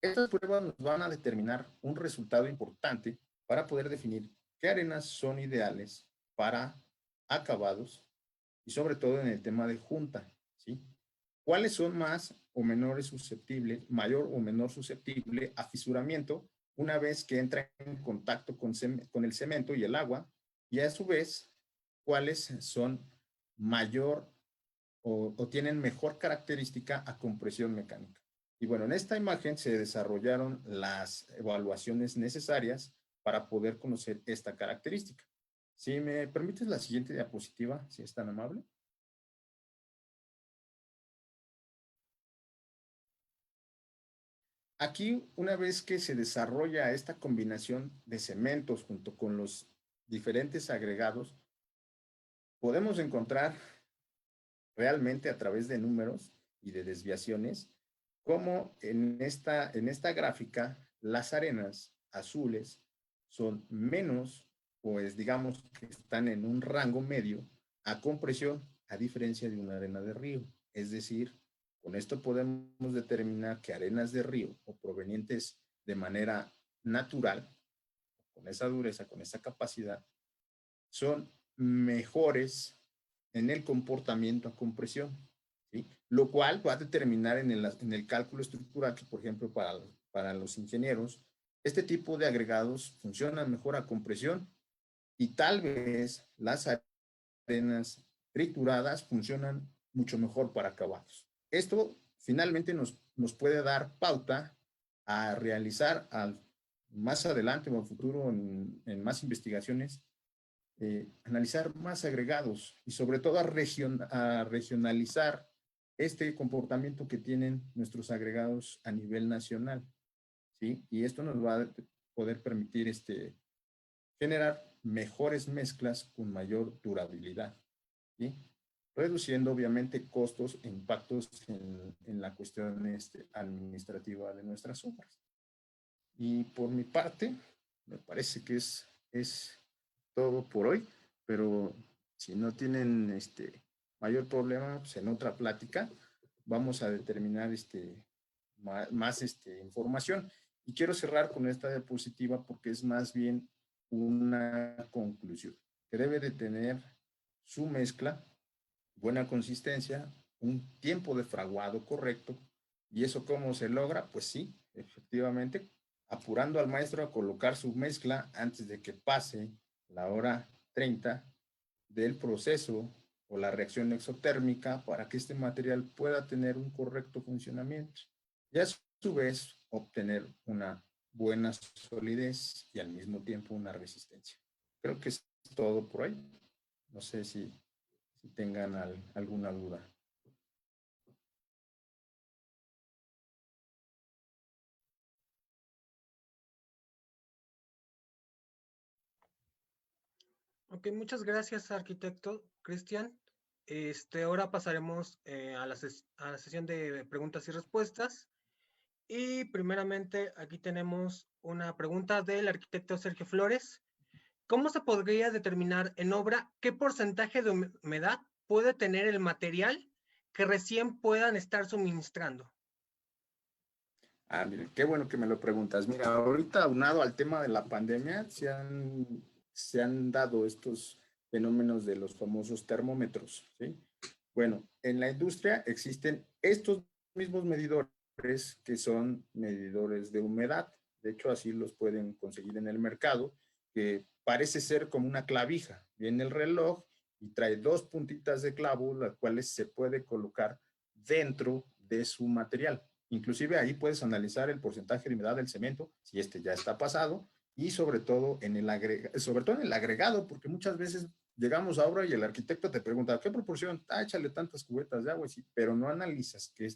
Estas pruebas nos van a determinar un resultado importante para poder definir qué arenas son ideales para acabados y sobre todo en el tema de junta, ¿sí? ¿Cuáles son más o menores susceptibles, mayor o menor susceptible a fisuramiento una vez que entra en contacto con el cemento y el agua? Y a su vez, ¿cuáles son mayor o tienen mejor característica a compresión mecánica? Y bueno, en esta imagen se desarrollaron las evaluaciones necesarias para poder conocer esta característica. Si me permites la siguiente diapositiva, si es tan amable. Aquí, una vez que se desarrolla esta combinación de cementos junto con los diferentes agregados, podemos encontrar realmente a través de números y de desviaciones cómo en esta gráfica las arenas azules son menos, pues digamos que están en un rango medio a compresión, a diferencia de una arena de río. Es decir, con esto podemos determinar que arenas de río o provenientes de manera natural, con esa dureza, con esa capacidad, son mejores en el comportamiento a compresión, ¿sí? Lo cual va a determinar en el cálculo estructural que, por ejemplo, para los ingenieros, este tipo de agregados funcionan mejor a compresión y tal vez las arenas trituradas funcionan mucho mejor para acabados. Esto finalmente nos puede dar pauta a realizar más adelante o en futuro en más investigaciones, analizar más agregados y sobre todo a regionalizar este comportamiento que tienen nuestros agregados a nivel nacional, ¿sí? Y esto nos va a poder permitir generar mejores mezclas con mayor durabilidad, ¿sí? Reduciendo obviamente costos e impactos en la cuestión administrativa de nuestras obras. Y por mi parte, me parece que es todo por hoy, pero si no tienen mayor problema, pues en otra plática vamos a determinar más información. Y quiero cerrar con esta diapositiva porque es más bien una conclusión, que debe de tener su mezcla, buena consistencia, un tiempo de fraguado correcto. ¿Y eso cómo se logra? Pues sí, efectivamente, apurando al maestro a colocar su mezcla antes de que pase la hora 30 del proceso o la reacción exotérmica para que este material pueda tener un correcto funcionamiento y a su vez obtener una buena solidez y al mismo tiempo una resistencia. Creo que es todo por hoy. No sé si tengan alguna duda. Ok, muchas gracias, arquitecto Cristian. Ahora pasaremos a la sesión de preguntas y respuestas. Y primeramente aquí tenemos una pregunta del arquitecto Sergio Flores. ¿Cómo se podría determinar en obra qué porcentaje de humedad puede tener el material que recién puedan estar suministrando? Mira, qué bueno que me lo preguntas. Mira, ahorita aunado al tema de la pandemia, se han dado estos fenómenos de los famosos termómetros, ¿sí? Bueno, en la industria existen estos mismos medidores que son medidores de humedad. De hecho, así los pueden conseguir en el mercado, que parece ser como una clavija. Viene el reloj y trae dos puntitas de clavo, las cuales se puede colocar dentro de su material. Inclusive ahí puedes analizar el porcentaje de humedad del cemento, si ya está pasado, y sobre todo en el agregado, porque muchas veces llegamos a obra y el arquitecto te pregunta, ¿qué proporción? Échale tantas cubetas de agua, sí, pero no analizas que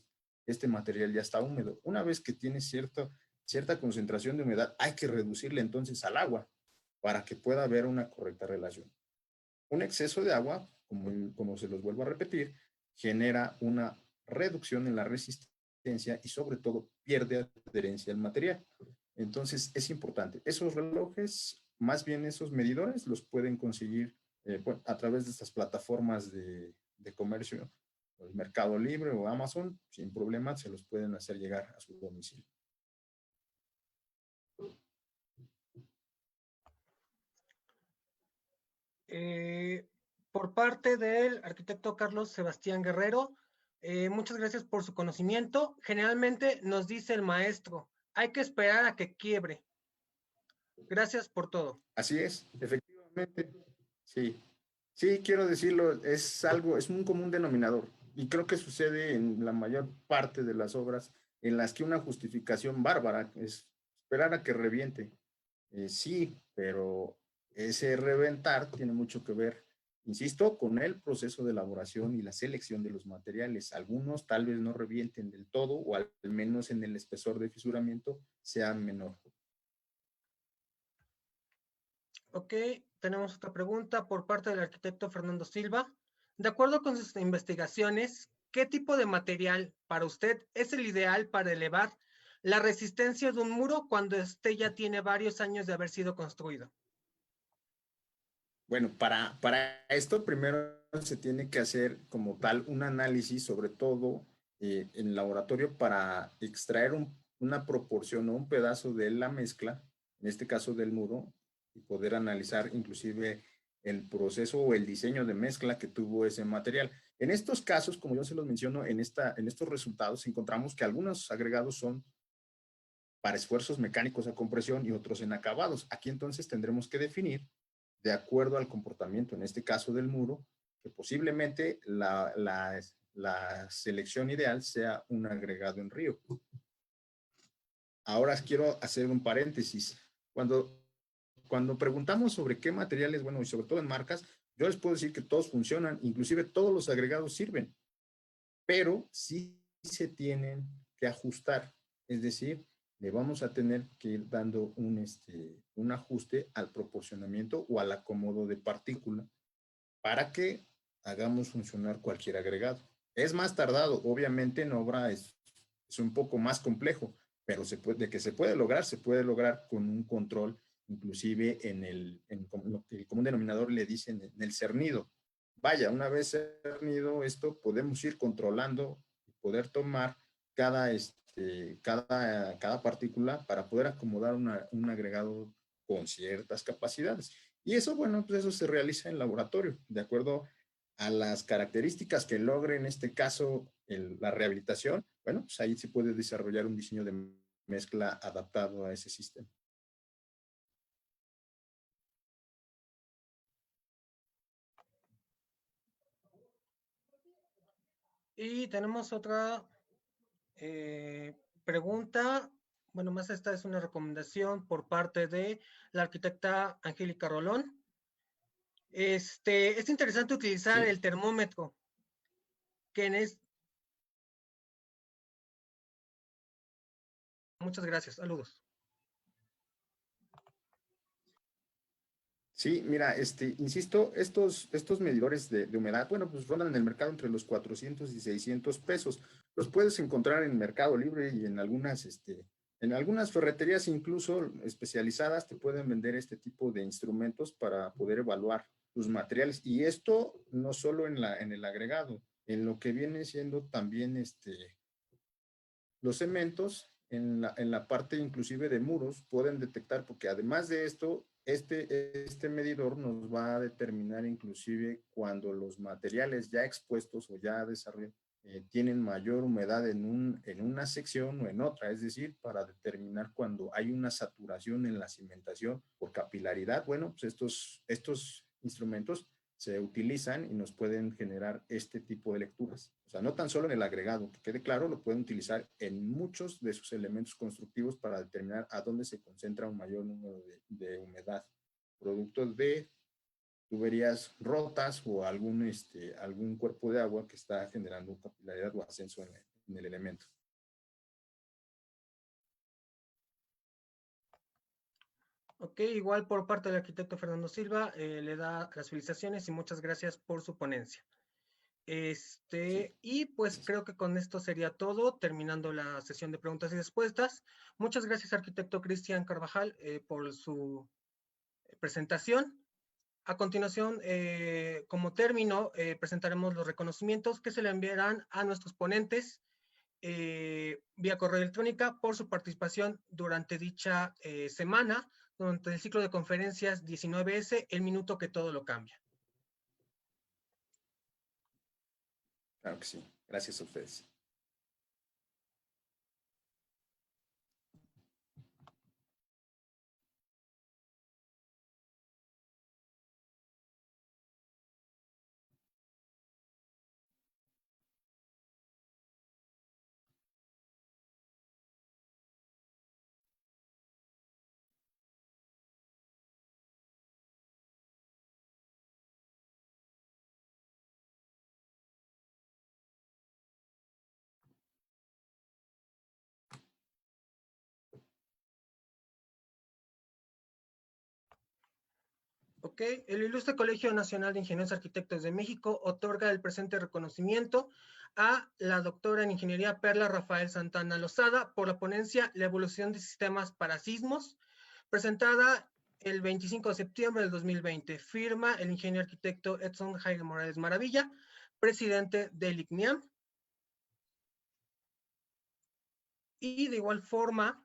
este material ya está húmedo. Una vez que tiene cierta concentración de humedad, hay que reducirle entonces al agua para que pueda haber una correcta relación. Un exceso de agua, como se los vuelvo a repetir, genera una reducción en la resistencia y sobre todo pierde adherencia al material. Entonces es importante. Esos relojes, más bien esos medidores, los pueden conseguir a través de estas plataformas de comercio, el Mercado Libre o Amazon, sin problema se los pueden hacer llegar a su domicilio. Por parte del arquitecto Carlos Sebastián Guerrero, muchas gracias por su conocimiento. Generalmente nos dice el maestro, hay que esperar a que quiebre. Gracias por todo. Así es, efectivamente. Sí, sí, quiero decirlo, es algo, es un común denominador. Y creo que sucede en la mayor parte de las obras en las que una justificación bárbara es esperar a que reviente. Sí, pero ese reventar tiene mucho que ver, insisto, con el proceso de elaboración y la selección de los materiales. Algunos tal vez no revienten del todo o al menos en el espesor de fisuramiento sea menor. Ok, tenemos otra pregunta por parte del arquitecto Fernando Silva. De acuerdo con sus investigaciones, ¿qué tipo de material para usted es el ideal para elevar la resistencia de un muro cuando este ya tiene varios años de haber sido construido? Bueno, para esto primero se tiene que hacer como tal un análisis, sobre todo en laboratorio, para extraer una proporción o un pedazo de la mezcla, en este caso del muro, y poder analizar inclusive el proceso o el diseño de mezcla que tuvo ese material. En estos casos, como yo se los menciono, en estos resultados encontramos que algunos agregados son para esfuerzos mecánicos a compresión y otros en acabados. Aquí entonces tendremos que definir, de acuerdo al comportamiento, en este caso del muro, que posiblemente la selección ideal sea un agregado en río. Ahora quiero hacer un paréntesis. Cuando preguntamos sobre qué materiales, bueno, y sobre todo en marcas, yo les puedo decir que todos funcionan, inclusive todos los agregados sirven, pero sí se tienen que ajustar, es decir, le vamos a tener que ir dando un ajuste al proporcionamiento o al acomodo de partícula para que hagamos funcionar cualquier agregado. Es más tardado, obviamente en obra es un poco más complejo, pero de que se puede lograr con un control, inclusive en lo que el común denominador le dicen en el cernido. Vaya, una vez cernido esto, podemos ir controlando y poder tomar cada partícula para poder acomodar un agregado con ciertas capacidades. Y eso, bueno, pues eso se realiza en laboratorio, de acuerdo a las características que logre en este caso la rehabilitación. Bueno, pues ahí se puede desarrollar un diseño de mezcla adaptado a ese sistema. Y tenemos otra pregunta. Bueno, más esta es una recomendación por parte de la arquitecta Angélica Rolón. Es interesante utilizar el termómetro, que Muchas gracias, saludos. Sí, mira, insisto, estos medidores de humedad, bueno, pues rondan en el mercado entre los 400 y 600 pesos. Los puedes encontrar en Mercado Libre y en algunas ferreterías incluso especializadas te pueden vender este tipo de instrumentos para poder evaluar tus materiales. Y esto no solo en el agregado, en lo que viene siendo también los cementos, en la parte inclusive de muros, pueden detectar, porque además de esto, este medidor nos va a determinar inclusive cuando los materiales ya expuestos o ya desarrollados tienen mayor humedad en una sección o en otra, es decir, para determinar cuando hay una saturación en la cimentación por capilaridad. Bueno, pues estos instrumentos se utilizan y nos pueden generar este tipo de lecturas. O sea, no tan solo en el agregado, que quede claro, lo pueden utilizar en muchos de sus elementos constructivos para determinar a dónde se concentra un mayor número de humedad, producto de tuberías rotas o algún cuerpo de agua que está generando capilaridad o ascenso en el elemento. Ok, igual por parte del arquitecto Fernando Silva, le da las felicitaciones y muchas gracias por su ponencia. Sí. Y pues creo que con esto sería todo, terminando la sesión de preguntas y respuestas. Muchas gracias, arquitecto Cristian Carvajal, por su presentación. A continuación, como término, presentaremos los reconocimientos que se le enviarán a nuestros ponentes vía correo electrónica por su participación durante dicha semana, durante el ciclo de conferencias 19S, el minuto que todo lo cambia. Claro que sí. Gracias a ustedes. Ok, el Ilustre Colegio Nacional de Ingenieros Arquitectos de México otorga el presente reconocimiento a la doctora en Ingeniería Perla Rafael Santana Lozada por la ponencia La evolución de sistemas para sismos, presentada el 25 de septiembre del 2020. Firma el ingeniero arquitecto Edson Jaime Morales Maravilla, presidente del ICNIAM. Y de igual forma,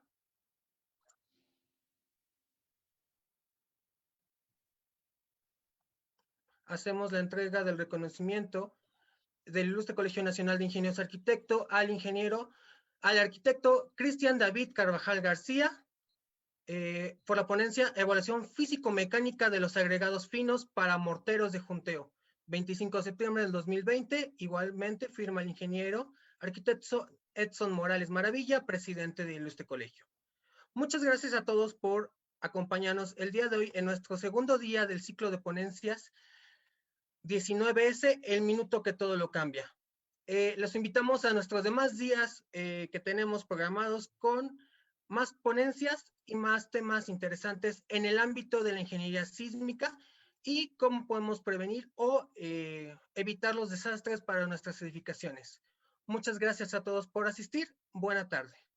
hacemos la entrega del reconocimiento del Ilustre Colegio Nacional de Ingenieros Arquitecto al arquitecto Cristian David Carvajal García, por la ponencia Evaluación Físico-Mecánica de los Agregados Finos para Morteros de Junteo. 25 de septiembre del 2020, igualmente firma el ingeniero arquitecto Edson Morales Maravilla, presidente del Ilustre Colegio. Muchas gracias a todos por acompañarnos el día de hoy en nuestro segundo día del ciclo de ponencias 19S, el minuto que todo lo cambia. Los invitamos a nuestros demás días que tenemos programados con más ponencias y más temas interesantes en el ámbito de la ingeniería sísmica y cómo podemos prevenir o evitar los desastres para nuestras edificaciones. Muchas gracias a todos por asistir. Buena tarde.